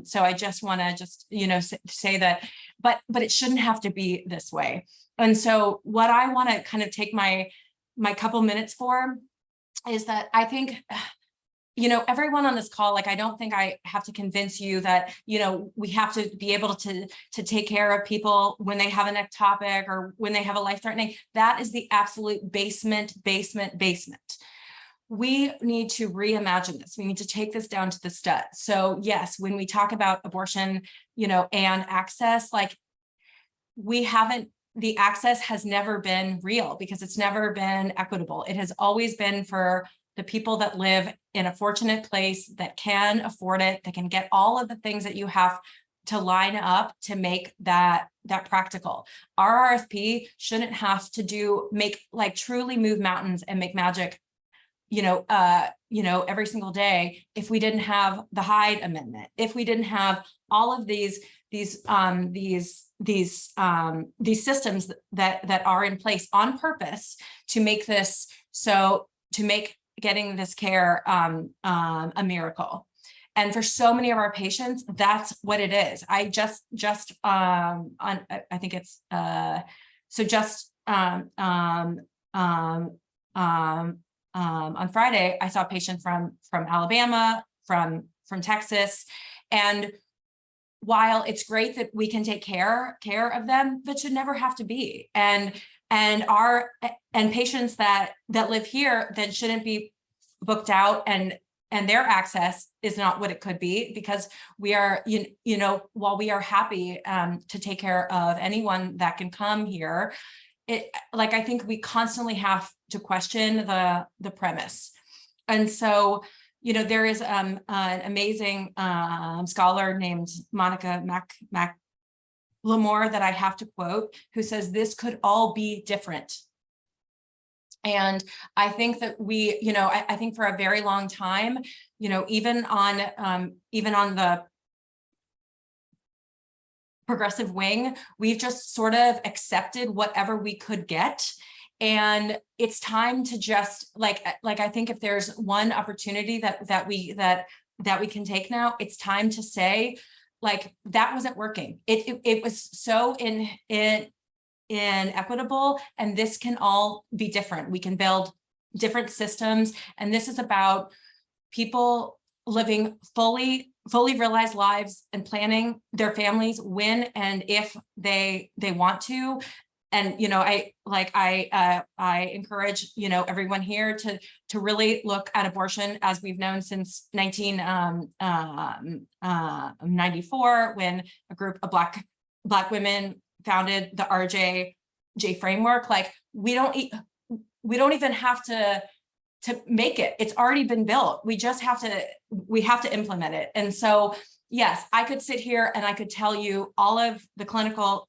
So I just want to say that, but it shouldn't have to be this way. And so what I want to kind of take my couple minutes for is that I think, everyone on this call, like, I don't think I have to convince you that, we have to be able to take care of people when they have an ectopic or when they have a life-threatening. That is the absolute basement. We need to reimagine this. We need to take this down to the studs. So yes, when we talk about abortion, and access, like, the access has never been real, because it's never been equitable. It has always been for the people that live in a fortunate place, that can afford it, that can get all of the things that you have to line up to make that practical. Our RFP shouldn't have to truly move mountains and make magic, every single day, if we didn't have the Hyde Amendment, if we didn't have all of these systems that are in place on purpose to make this, to make getting this care a miracle. And for so many of our patients, that's what it is. I think it's on Friday, I saw a patient from Alabama, from Texas, and while it's great that we can take care of them, that should never have to be. And patients that live here then shouldn't be booked out, and their access is not what it could be, because we are, while we are happy to take care of anyone that can come here, I think we constantly have to question the premise. And so, there is an amazing scholar named Monica McLemore that I have to quote, who says, "This could all be different." And I think that we, I think for a very long time, even on the progressive wing, we've just sort of accepted whatever we could get. And it's time to just I think if there's one opportunity that we can take now, it's time to say, that wasn't working. It was so inequitable, and this can all be different. We can build different systems, and this is about people living fully realized lives and planning their families when and if they want to. And I encourage everyone here to really look at abortion as we've known since 1994, when a group of Black women founded the RJJ framework. We don't even have to make it. It's already been built. We have to implement it. And so, yes, I could sit here and I could tell you all of the clinical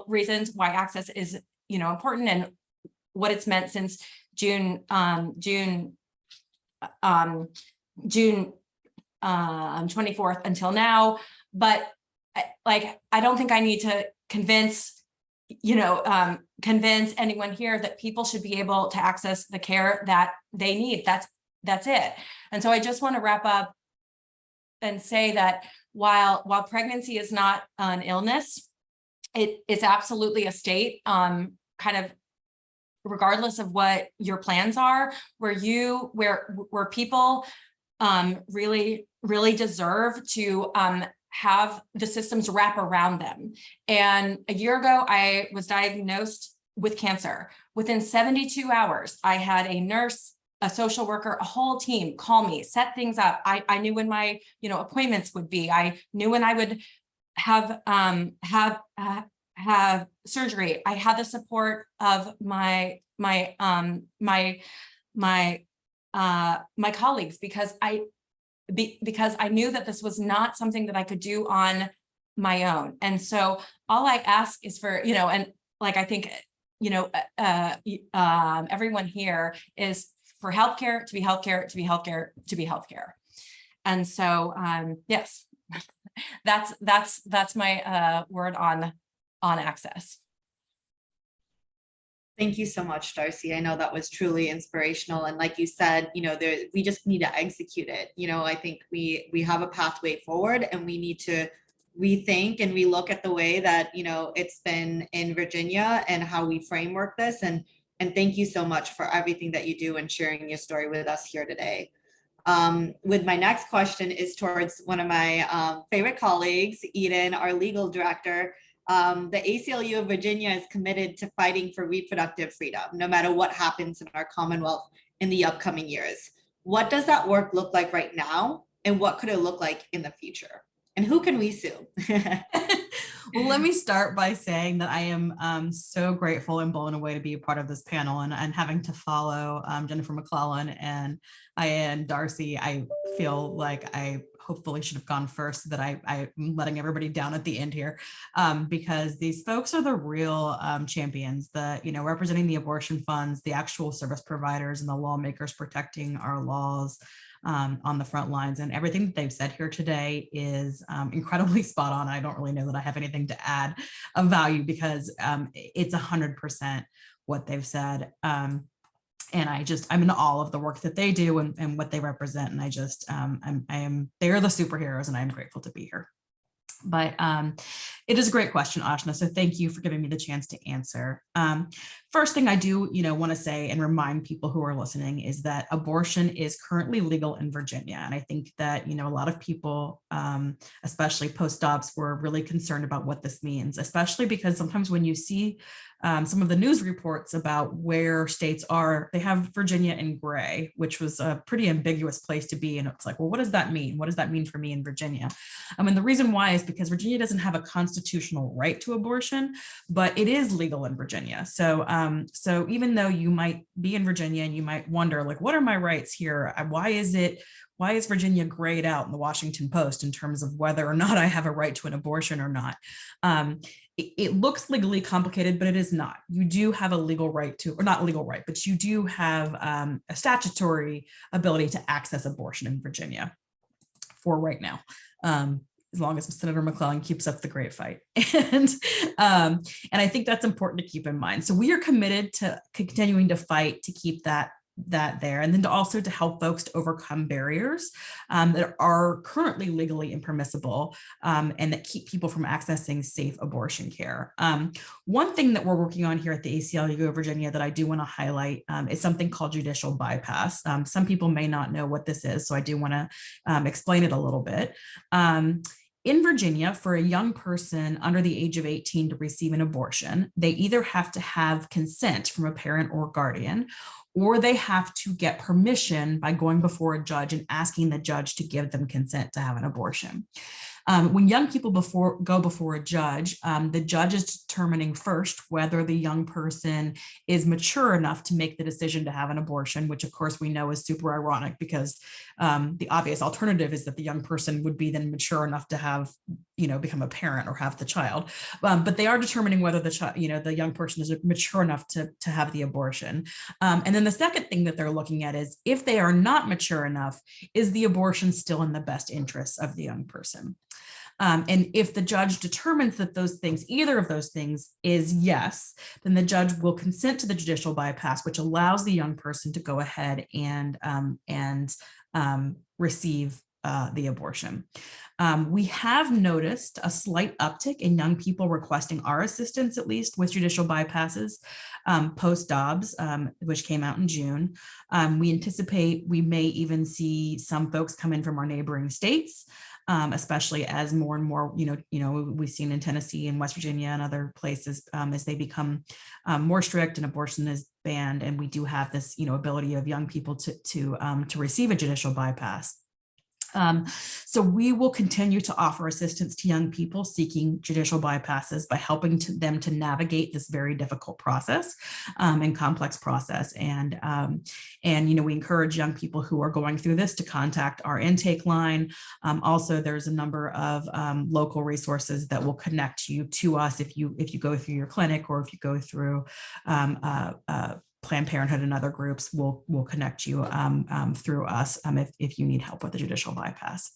reasons why access is important, and what it's meant since June 24th until now. But like, I don't think I need to convince anyone here that people should be able to access the care that they need. That's it. And so I just want to wrap up and say that while pregnancy is not an illness, it is absolutely a state, kind of regardless of what your plans are, where people really deserve to have the systems wrap around them. And a year ago, I was diagnosed with cancer. Within 72 hours, I had a nurse, a social worker, a whole team call me, set things up. I knew when my appointments would be. I knew when I would have surgery. I had the support of my colleagues, because I knew that this was not something that I could do on my own. And so all I ask is for, and like, I think, everyone here is for healthcare to be healthcare, to be healthcare, to be healthcare. And so, yes, that's my word on access. Thank you so much, Darcy. I know that was truly inspirational. And like you said, we just need to execute it. I think we have a pathway forward, and we need to rethink and relook at the way that, it's been in Virginia and how we framework this. And thank you so much for everything that you do and sharing your story with us here today. With my next question is towards one of my favorite colleagues, Eden, our legal director. The ACLU of Virginia is committed to fighting for reproductive freedom, no matter what happens in our Commonwealth in the upcoming years. What does that work look like right now? And what could it look like in the future? And who can we sue? Well, let me start by saying that I am so grateful and blown away to be a part of this panel, and having to follow Jennifer McClellan and Darcy. I feel like I hopefully should have gone first, so that I'm letting everybody down at the end here, because these folks are the real champions, representing the abortion funds, the actual service providers, and the lawmakers protecting our laws on the front lines. And everything that they've said here today is incredibly spot on. I don't really know that I have anything to add of value, because it's 100% what they've said. And I'm in awe of the work that they do and what they represent. And they're the superheroes, and I'm grateful to be here. But it is a great question, Ashna. So thank you for giving me the chance to answer. First thing I do, want to say and remind people who are listening is that abortion is currently legal in Virginia. And I think that, a lot of people, especially post-ops, were really concerned about what this means, especially because sometimes when you see some of the news reports about where states are, they have Virginia in gray, which was a pretty ambiguous place to be. And it's like, well, what does that mean? What does that mean for me in Virginia? And the reason why is because Virginia doesn't have a constitutional right to abortion, but it is legal in Virginia. So even though you might be in Virginia and you might wonder, like, what are my rights here? Why is Virginia grayed out in the Washington Post in terms of whether or not I have a right to an abortion or not? It looks legally complicated, but it is not. You do have a legal right to, or not legal right, but you do have a statutory ability to access abortion in Virginia for right now. As long as Senator McClellan keeps up the great fight. And I think that's important to keep in mind. So we are committed to continuing to fight to keep that there, and then to help folks to overcome barriers that are currently legally impermissible, and that keep people from accessing safe abortion care. One thing that we're working on here at the ACLU of Virginia that I do want to highlight is something called judicial bypass. Some people may not know what this is, so I do want to explain it a little bit. In Virginia, for a young person under the age of 18 to receive an abortion, they either have to have consent from a parent or guardian, or they have to get permission by going before a judge and asking the judge to give them consent to have an abortion. When young people go before a judge, the judge is determining first whether the young person is mature enough to make the decision to have an abortion, which of course we know is super ironic because the obvious alternative is that the young person would be then mature enough to have, become a parent or have the child. But they are determining whether the young person is mature enough to have the abortion. And then the second thing that they're looking at is if they are not mature enough, is the abortion still in the best interests of the young person? And if the judge determines that either of those things is yes, then the judge will consent to the judicial bypass, which allows the young person to go ahead and receive the abortion. We have noticed a slight uptick in young people requesting our assistance, at least with judicial bypasses, post-Dobbs, which came out in June. We anticipate we may even see some folks come in from our neighboring states, especially as more and more, we've seen in Tennessee and West Virginia and other places as they become more strict and abortion is banned. And we do have this, ability of young people to receive a judicial bypass. So we will continue to offer assistance to young people seeking judicial bypasses by helping them to navigate this very difficult process and complex process. And we encourage young people who are going through this to contact our intake line. Also, there's a number of local resources that will connect you to us if you go through your clinic or if you go through Planned Parenthood and other groups will connect you through us if you need help with the judicial bypass.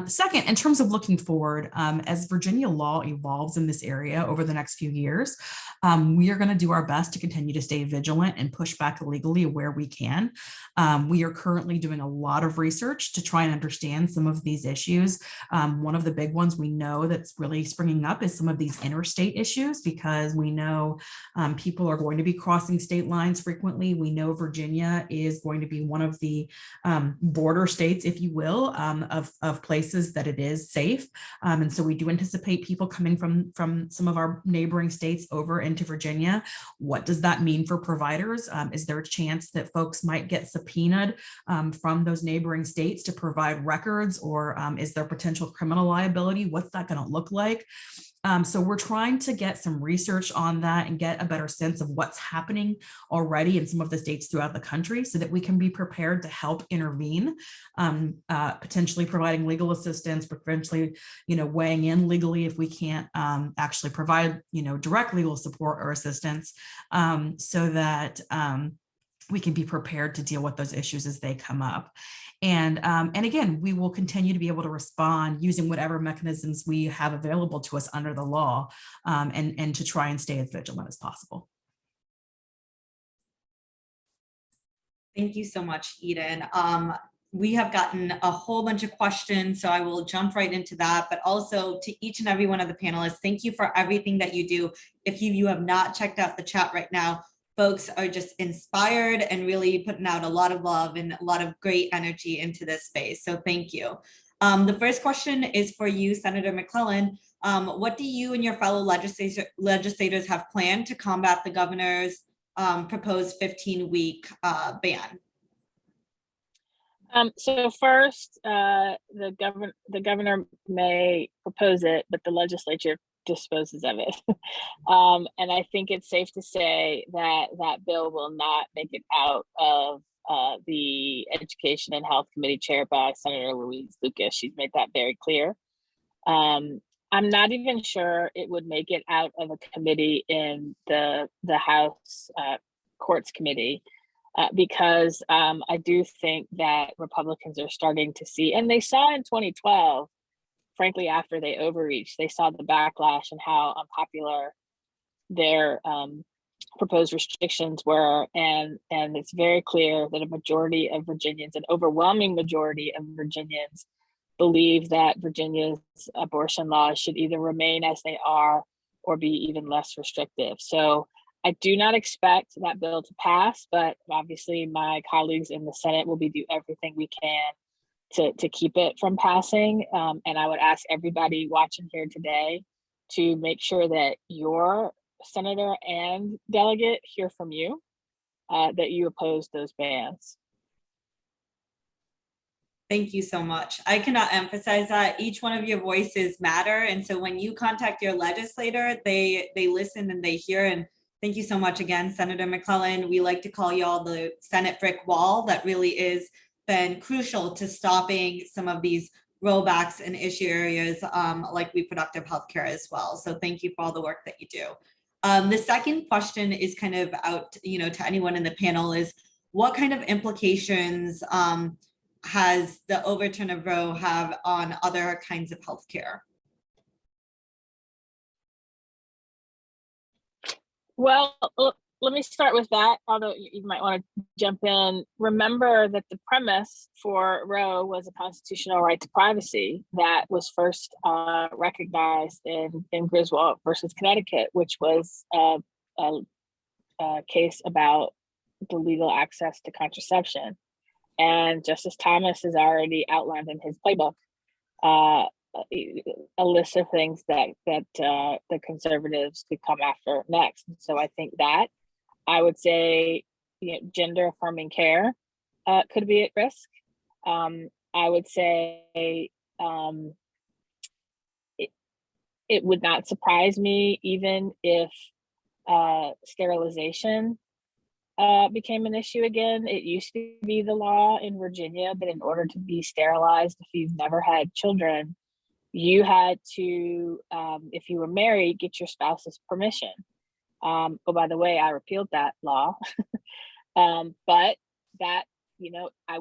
Second, in terms of looking forward, as Virginia law evolves in this area over the next few years, we are going to do our best to continue to stay vigilant and push back legally where we can. We are currently doing a lot of research to try and understand some of these issues. One of the big ones we know that's really springing up is some of these interstate issues, because we know people are going to be crossing state lines frequently. We know Virginia is going to be one of the border states, if you will, of places that it is safe. And so we do anticipate people coming from some of our neighboring states over into Virginia. What does that mean for providers? Is there a chance that folks might get subpoenaed from those neighboring states to provide records, or is there potential criminal liability? What's that going to look like? So we're trying to get some research on that and get a better sense of what's happening already in some of the states throughout the country so that we can be prepared to help intervene, potentially providing legal assistance, potentially, weighing in legally if we can't actually provide, direct legal support or assistance, so that we can be prepared to deal with those issues as they come up. And again, we will continue to be able to respond using whatever mechanisms we have available to us under the law, and to try and stay as vigilant as possible. Thank you so much, Eden. We have gotten a whole bunch of questions, so I will jump right into that. But also to each and every one of the panelists, thank you for everything that you do. If you have not checked out the chat right now, folks are just inspired and really putting out a lot of love and a lot of great energy into this space. So thank you. The first question is for you, Senator McClellan. What do you and your fellow legislators have planned to combat the governor's proposed 15-week ban? So first, the governor may propose it, but the legislature disposes of it. And I think it's safe to say that that bill will not make it out of the Education and Health Committee chaired by Senator Louise Lucas. She's made that very clear. I'm not even sure it would make it out of a committee in the House Courts Committee, because I do think that Republicans are starting to see, and they saw in 2012, frankly, after they overreached, they saw the backlash and how unpopular their proposed restrictions were. And it's very clear that a majority of Virginians, an overwhelming majority of Virginians, believe that Virginia's abortion laws should either remain as they are or be even less restrictive. So I do not expect that bill to pass, but obviously my colleagues in the Senate will do everything we can to keep it from passing. And I would ask everybody watching here today to make sure that your senator and delegate hear from you, that you oppose those bans. Thank you so much. I cannot emphasize that each one of your voices matter. And so when you contact your legislator, they listen and they hear. And thank you so much again, Senator McClellan. We like to call y'all the Senate brick wall that really is been crucial to stopping some of these rollbacks in issue areas like reproductive health care as well. So thank you for all the work that you do. The second question is kind of out, to anyone in the panel is, what kind of implications has the overturn of Roe have on other kinds of healthcare? Well, let me start with that, although you might want to jump in. Remember that the premise for Roe was a constitutional right to privacy that was first recognized in Griswold versus Connecticut, which was a case about the legal access to contraception. And Justice Thomas has already outlined in his playbook a list of things that the conservatives could come after next. And so I think that I would say, gender affirming care could be at risk. I would say it would not surprise me even if sterilization became an issue again. It used to be the law in Virginia that in order to be sterilized, if you've never had children, you had to, if you were married, get your spouse's permission. Oh, by the way, I repealed that law. But that, I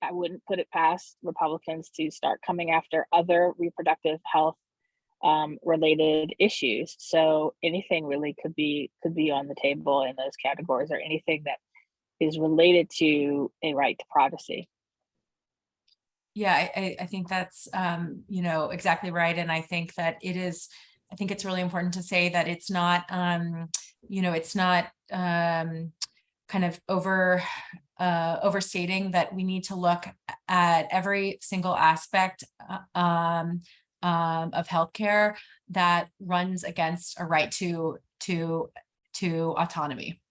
wouldn't put it past Republicans to start coming after other reproductive health related issues. So anything really could be on the table in those categories, or anything that is related to a right to privacy. Yeah, I think that's, exactly right. And I think that I think it's really important to say that it's not, it's not kind of overstating that we need to look at every single aspect of healthcare that runs against a right to autonomy.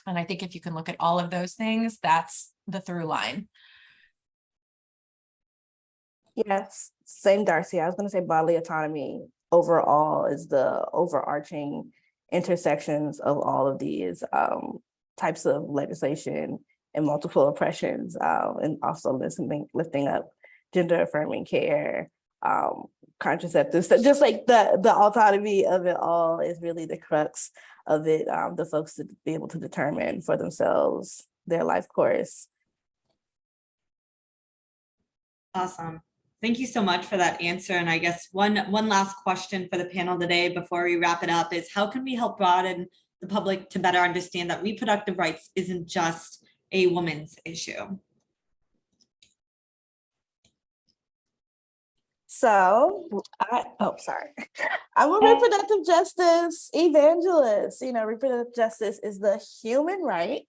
And I think if you can look at all of those things, that's the through line. Yes, same Darcy. I was going to say bodily autonomy overall is the overarching intersections of all of these types of legislation and multiple oppressions, and also lifting up gender affirming care, contraceptives, just like the autonomy of it all is really the crux of it. The folks to be able to determine for themselves their life course. Awesome. Thank you so much for that answer. And I guess one last question for the panel today before we wrap it up is, how can we help broaden the public to better understand that reproductive rights isn't just a woman's issue? So I'm a reproductive justice evangelist. Reproductive justice is the human right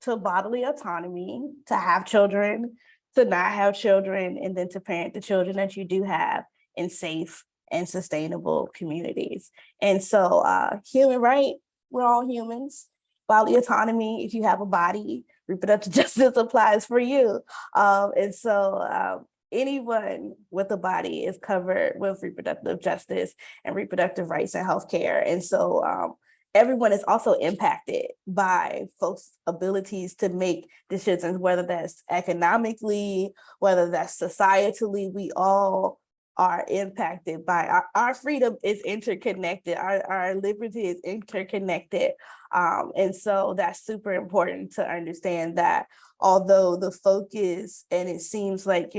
to bodily autonomy, to have children, to not have children, and then to parent the children that you do have in safe and sustainable communities. And so human right, we're all humans. Bodily autonomy, if you have a body, reproductive justice applies for you. And so anyone with a body is covered with reproductive justice and reproductive rights and healthcare. And so everyone is also impacted by folks' abilities to make decisions, whether that's economically, whether that's societally. We all are impacted by our freedom is interconnected. Our liberty is interconnected. And so that's super important to understand that although the focus, and it seems like,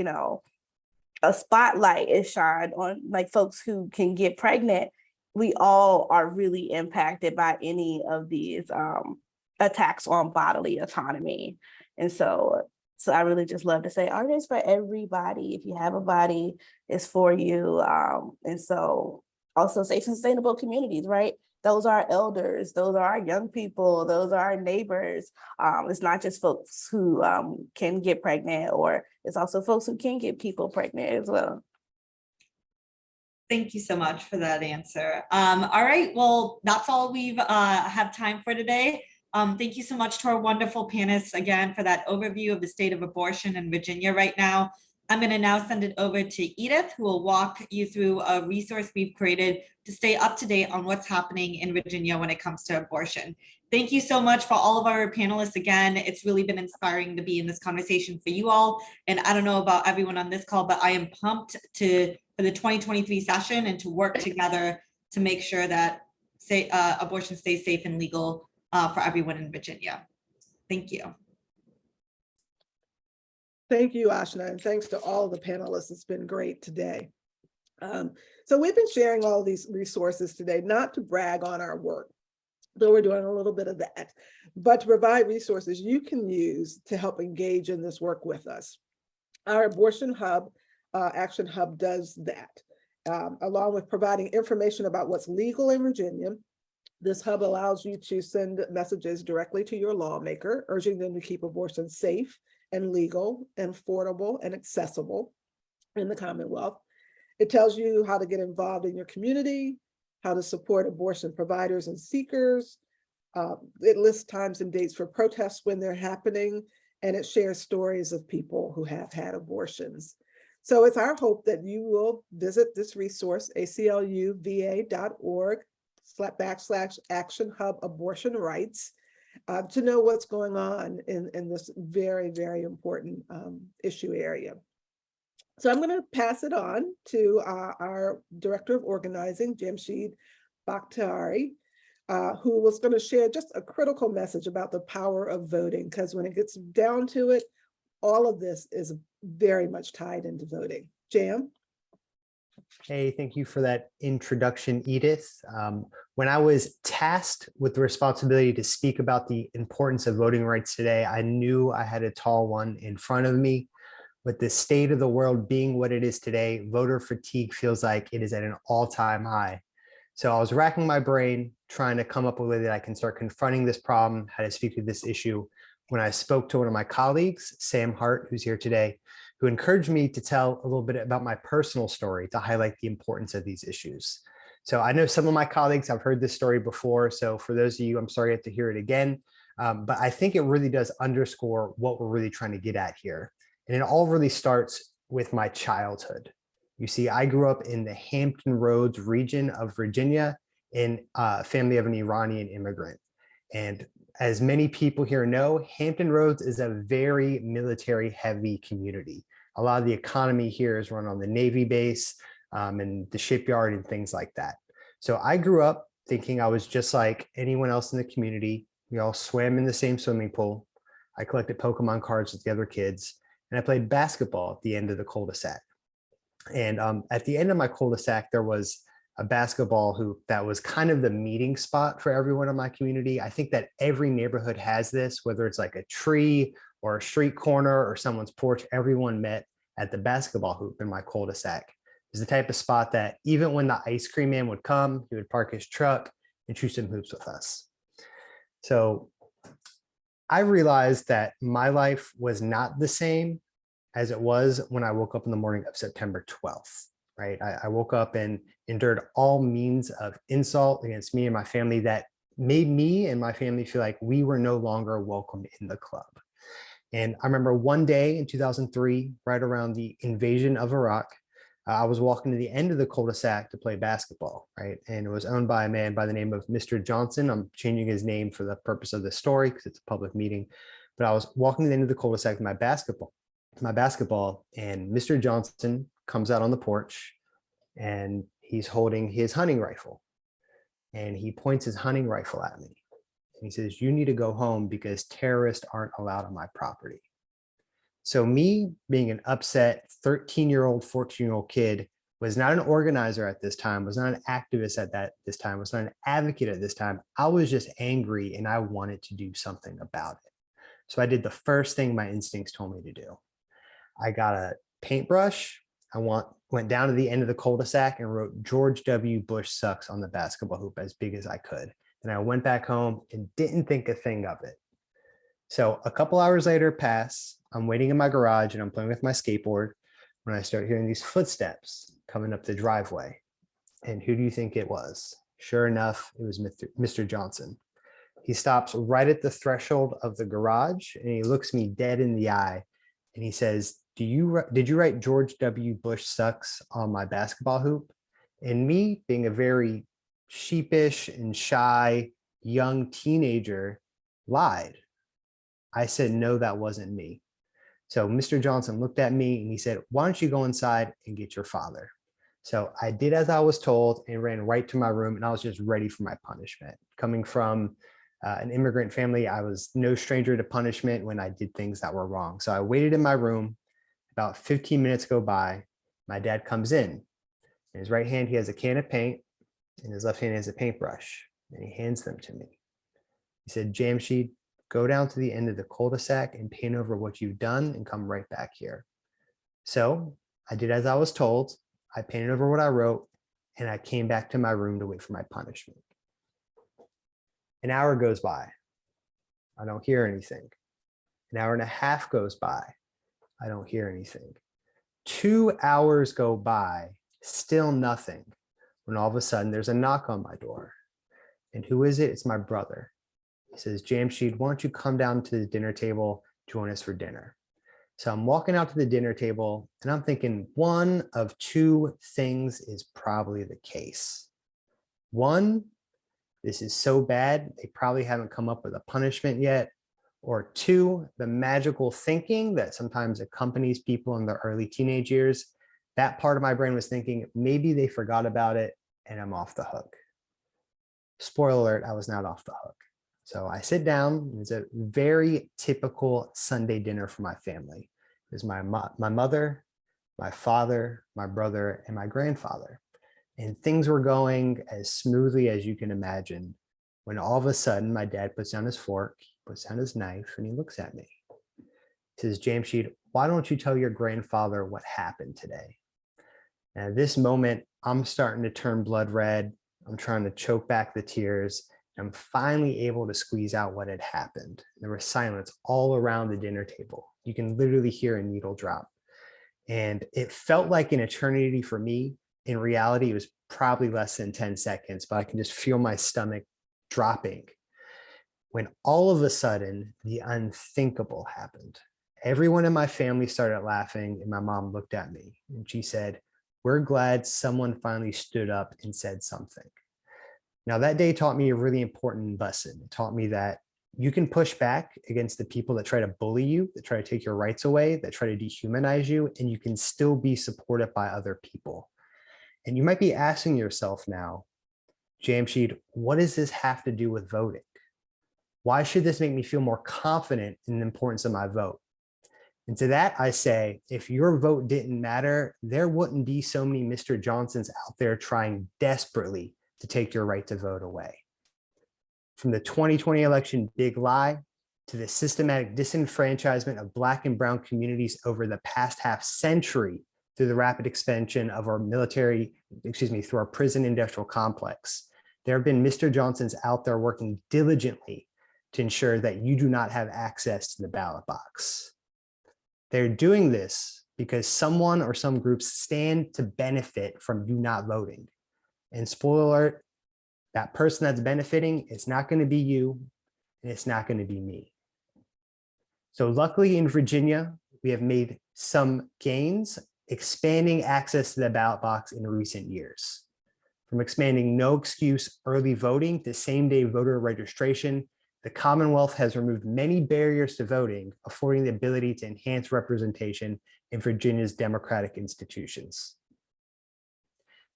a spotlight is shined on like folks who can get pregnant, we all are really impacted by any of these attacks on bodily autonomy. And so I really just love to say art is for everybody. If you have a body, it's for you. And so also safe and sustainable communities, right? Those are elders, those are our young people, those are our neighbors. It's not just folks who can get pregnant, or it's also folks who can get people pregnant as well. Thank you so much for that answer. All right, well, that's all we've have time for today. Thank you so much to our wonderful panelists again for that overview of the state of abortion in Virginia right now. I'm going to now send it over to Edith, who will walk you through a resource we've created to stay up to date on what's happening in Virginia when it comes to abortion. Thank you so much for all of our panelists again. It's really been inspiring to be in this conversation for you all. And I don't know about everyone on this call, but I am pumped for the 2023 session and to work together to make sure that abortion stays safe and legal for everyone in Virginia. Thank you. Thank you, Ashna, and thanks to all the panelists. It's been great today. So we've been sharing all these resources today, not to brag on our work, though we're doing a little bit of that, but to provide resources you can use to help engage in this work with us. Our Abortion Hub, Action Hub does that, along with providing information about what's legal in Virginia. This hub allows you to send messages directly to your lawmaker, urging them to keep abortion safe and legal and affordable and accessible in the Commonwealth. It tells you how to get involved in your community, how to support abortion providers and seekers. It lists times and dates for protests when they're happening, and it shares stories of people who have had abortions. So it's our hope that you will visit this resource, ACLU-VA.org/Action Hub Abortion Rights, to know what's going on in this very, very important issue area. So I'm going to pass it on to our Director of Organizing, Jamshid Bakhtiari, who was going to share just a critical message about the power of voting, because when it gets down to it, all of this is very much tied into voting. Jam? Hey, thank you for that introduction, Edith. When I was tasked with the responsibility to speak about the importance of voting rights today, I knew I had a tall one in front of me. With the state of the world being what it is today, voter fatigue feels like it is at an all-time high. So I was racking my brain trying to come up with a way that I can start confronting this problem, how to speak to this issue, when I spoke to one of my colleagues, Sam Hart, who's here today, who encouraged me to tell a little bit about my personal story to highlight the importance of these issues. So I know some of my colleagues have heard this story before. So for those of you, I'm sorry you have to hear it again, but I think it really does underscore what we're really trying to get at here. And it all really starts with my childhood. You see, I grew up in the Hampton Roads region of Virginia in a family of an Iranian immigrant. And as many people here know, Hampton Roads is a very military heavy community. A lot of the economy here is run on the Navy base and the shipyard and things like that. So I grew up thinking I was just like anyone else in the community. We all swam in the same swimming pool. I collected Pokemon cards with the other kids, and I played basketball at the end of the cul-de-sac. And at the end of my cul-de-sac, there was a basketball hoop that was kind of the meeting spot for everyone in my community. I think that every neighborhood has this, whether it's like a tree or a street corner or someone's porch, everyone met at the basketball hoop in my cul-de-sac. It's the type of spot that even when the ice cream man would come, he would park his truck and shoot some hoops with us. So I realized that my life was not the same as it was when I woke up in the morning of September 12th, right? I woke up and endured all means of insult against me and my family that made me and my family feel like we were no longer welcome in the club. And I remember one day in 2003, right around the invasion of Iraq, I was walking to the end of the cul-de-sac to play basketball, right? And it was owned by a man by the name of Mr. Johnson. I'm changing his name for the purpose of this story because it's a public meeting. But I was walking to the end of the cul-de-sac with my basketball, and Mr. Johnson comes out on the porch and he's holding his hunting rifle. And he points his hunting rifle at me. And he says, "You need to go home because terrorists aren't allowed on my property." So me being an upset 13-year-old, 14-year-old kid, was not an organizer at this time, was not an activist at this time, was not an advocate at this time. I was just angry and I wanted to do something about it. So I did the first thing my instincts told me to do. I got a paintbrush. I went down to the end of the cul-de-sac and wrote "George W. Bush sucks" on the basketball hoop as big as I could. And I went back home and didn't think a thing of it. So a couple hours later pass, I'm waiting in my garage and I'm playing with my skateboard when I start hearing these footsteps coming up the driveway. And who do you think it was? Sure enough, it was Mr. Johnson. He stops right at the threshold of the garage and he looks me dead in the eye and he says, did you write George W. Bush sucks on my basketball hoop? And me, being a very sheepish and shy young teenager, lied. I said, no, that wasn't me. So Mr. Johnson looked at me and he said, why don't you go inside and get your father? So I did as I was told and ran right to my room, and I was just ready for my punishment. Coming from an immigrant family, I was no stranger to punishment when I did things that were wrong. So I waited in my room. About 15 minutes go by. My dad comes in. In his right hand, he has a can of paint. In his left hand, he has a paintbrush, and he hands them to me. He said, Jamshid, go down to the end of the cul-de-sac and paint over what you've done and come right back here. So I did as I was told. I painted over what I wrote, and I came back to my room to wait for my punishment. An hour goes by. I don't hear anything. An hour and a half goes by. I don't hear anything. 2 hours go by, still nothing, when all of a sudden there's a knock on my door. And who is it? It's my brother. He says, Jamshid, why don't you come down to the dinner table, join us for dinner? So I'm walking out to the dinner table and I'm thinking one of two things is probably the case. One, this is so bad, they probably haven't come up with a punishment yet. Or two, the magical thinking that sometimes accompanies people in their early teenage years, that part of my brain was thinking, maybe they forgot about it and I'm off the hook. Spoiler alert, I was not off the hook. So I sit down. It's a very typical Sunday dinner for my family. There's my mother, my father, my brother, and my grandfather. And things were going as smoothly as you can imagine when all of a sudden my dad puts down his fork, puts down his knife, and he looks at me. He says, Jamshid, why don't you tell your grandfather what happened today? And at this moment, I'm starting to turn blood red. I'm trying to choke back the tears. I'm finally able to squeeze out what had happened. There was silence all around the dinner table. You can literally hear a needle drop. And it felt like an eternity for me. In reality, it was probably less than 10 seconds, but I can just feel my stomach dropping. When all of a sudden, the unthinkable happened. Everyone in my family started laughing, and my mom looked at me and she said, we're glad someone finally stood up and said something. Now, that day taught me a really important lesson. It taught me that you can push back against the people that try to bully you, that try to take your rights away, that try to dehumanize you, and you can still be supported by other people. And you might be asking yourself now, Jamshid, what does this have to do with voting? Why should this make me feel more confident in the importance of my vote? And to that, I say, if your vote didn't matter, there wouldn't be so many Mr. Johnsons out there trying desperately to take your right to vote away. From the 2020 election big lie to the systematic disenfranchisement of Black and Brown communities over the past half century through the rapid expansion of our through our prison industrial complex, there have been Mr. Johnsons out there working diligently to ensure that you do not have access to the ballot box. They're doing this because someone or some groups stand to benefit from you not voting. And spoiler alert, that person that's benefiting, it's not going to be you, and it's not going to be me. So luckily in Virginia, we have made some gains, expanding access to the ballot box in recent years. From expanding no excuse early voting to same-day voter registration, the Commonwealth has removed many barriers to voting, affording the ability to enhance representation in Virginia's democratic institutions.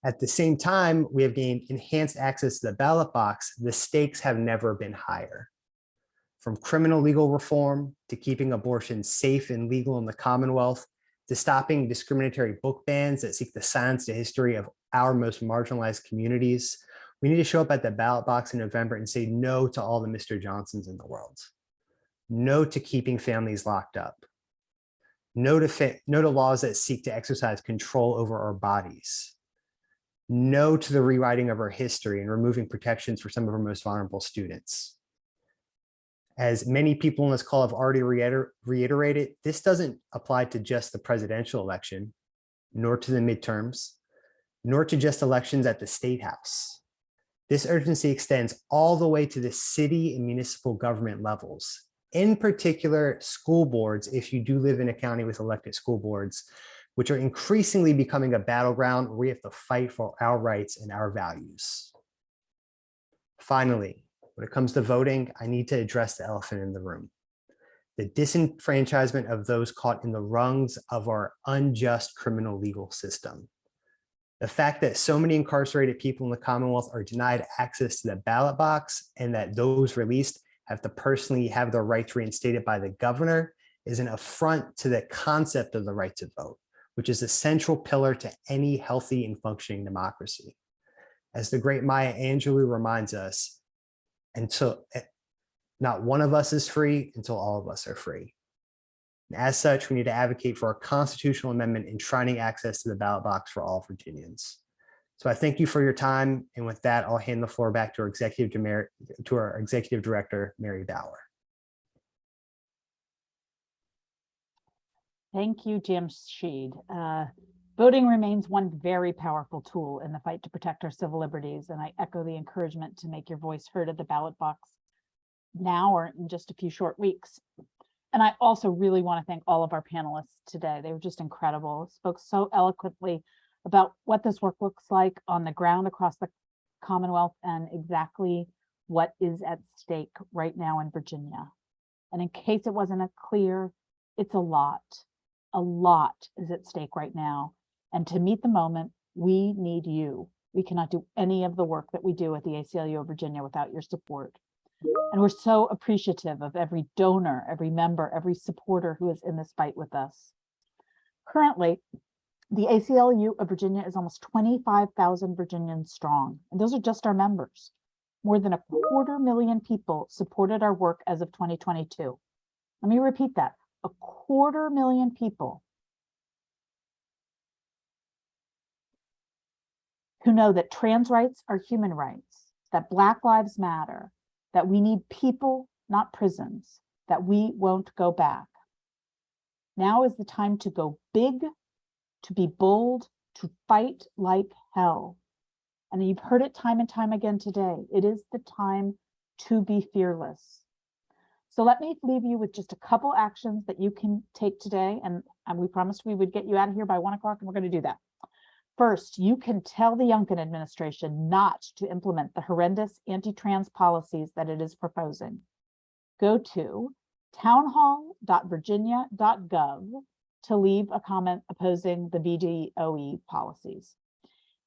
At the same time, we have gained enhanced access to the ballot box. The stakes have never been higher. From criminal legal reform to keeping abortion safe and legal in the Commonwealth, to stopping discriminatory book bans that seek to silence the history of our most marginalized communities, we need to show up at the ballot box in November and say no to all the Mr. Johnsons in the world. No to keeping families locked up. No to laws that seek to exercise control over our bodies. No to the rewriting of our history and removing protections for some of our most vulnerable students. As many people in this call have already reiterated, this doesn't apply to just the presidential election, nor to the midterms, nor to just elections at the state house. This urgency extends all the way to the city and municipal government levels. In particular, school boards, if you do live in a county with elected school boards, which are increasingly becoming a battleground where we have to fight for our rights and our values. Finally, when it comes to voting, I need to address the elephant in the room: the disenfranchisement of those caught in the rungs of our unjust criminal legal system. The fact that so many incarcerated people in the Commonwealth are denied access to the ballot box, and that those released have to personally have their rights reinstated by the governor, is an affront to the concept of the right to vote, which is a central pillar to any healthy and functioning democracy. As the great Maya Angelou reminds us, until not one of us is free until all of us are free. And as such, we need to advocate for a constitutional amendment enshrining access to the ballot box for all Virginians. So I thank you for your time. And with that, I'll hand the floor back to our Executive Director, Mary Bauer. Thank you, Jamshid. Voting remains one very powerful tool in the fight to protect our civil liberties, and I echo the encouragement to make your voice heard at the ballot box now or in just a few short weeks. And I also really want to thank all of our panelists today. They were just incredible. Spoke so eloquently about what this work looks like on the ground across the Commonwealth and exactly what is at stake right now in Virginia. And in case it wasn't clear, it's a lot is at stake right now. And to meet the moment, we need you. We cannot do any of the work that we do at the ACLU of Virginia without your support. And we're so appreciative of every donor, every member, every supporter who is in this fight with us. Currently, the ACLU of Virginia is almost 25,000 Virginians strong, and those are just our members. More than 250,000 people supported our work as of 2022. Let me repeat that, 250,000 people who know that trans rights are human rights, that Black lives matter, that we need people, not prisons, that we won't go back. Now is the time to go big, to be bold, to fight like hell. And you've heard it time and time again today. It is the time to be fearless. So let me leave you with just a couple actions that you can take today. And we promised we would get you out of here by 1 o'clock, and we're going to do that. First, you can tell the Youngkin administration not to implement the horrendous anti-trans policies that it is proposing. Go to townhall.virginia.gov to leave a comment opposing the BDOE policies.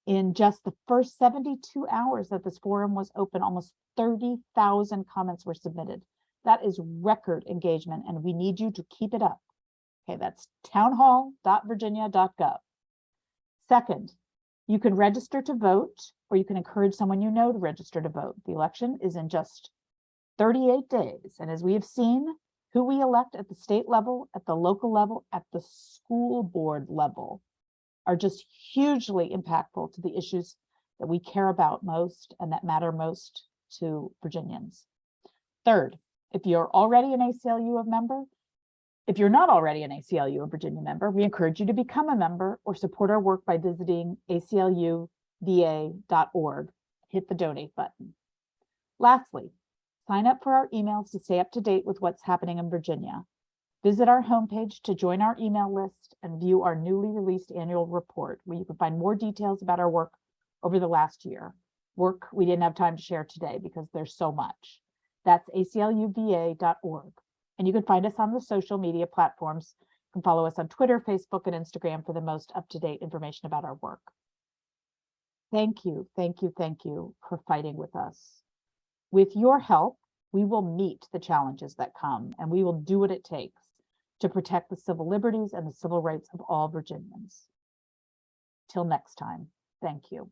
In just the first 72 hours that this forum was open, almost 30,000 comments were submitted. That is record engagement, and we need you to keep it up. Okay, that's townhall.virginia.gov. Second, you can register to vote, or you can encourage someone you know to register to vote. The election is in just 38 days. And as we have seen, who we elect at the state level, at the local level, at the school board level are just hugely impactful to the issues that we care about most and that matter most to Virginians. Third, if you're already an ACLU member, if you're not already an ACLU of Virginia member, we encourage you to become a member or support our work by visiting ACLU-VA.org. Hit the donate button. Lastly, sign up for our emails to stay up to date with what's happening in Virginia. Visit our homepage to join our email list and view our newly released annual report, where you can find more details about our work over the last year. Work we didn't have time to share today because there's so much. That's ACLU-VA.org. And you can find us on the social media platforms. You can follow us on Twitter, Facebook, and Instagram for the most up-to-date information about our work. Thank you, thank you, thank you for fighting with us. With your help, we will meet the challenges that come, and we will do what it takes to protect the civil liberties and the civil rights of all Virginians. Till next time, thank you.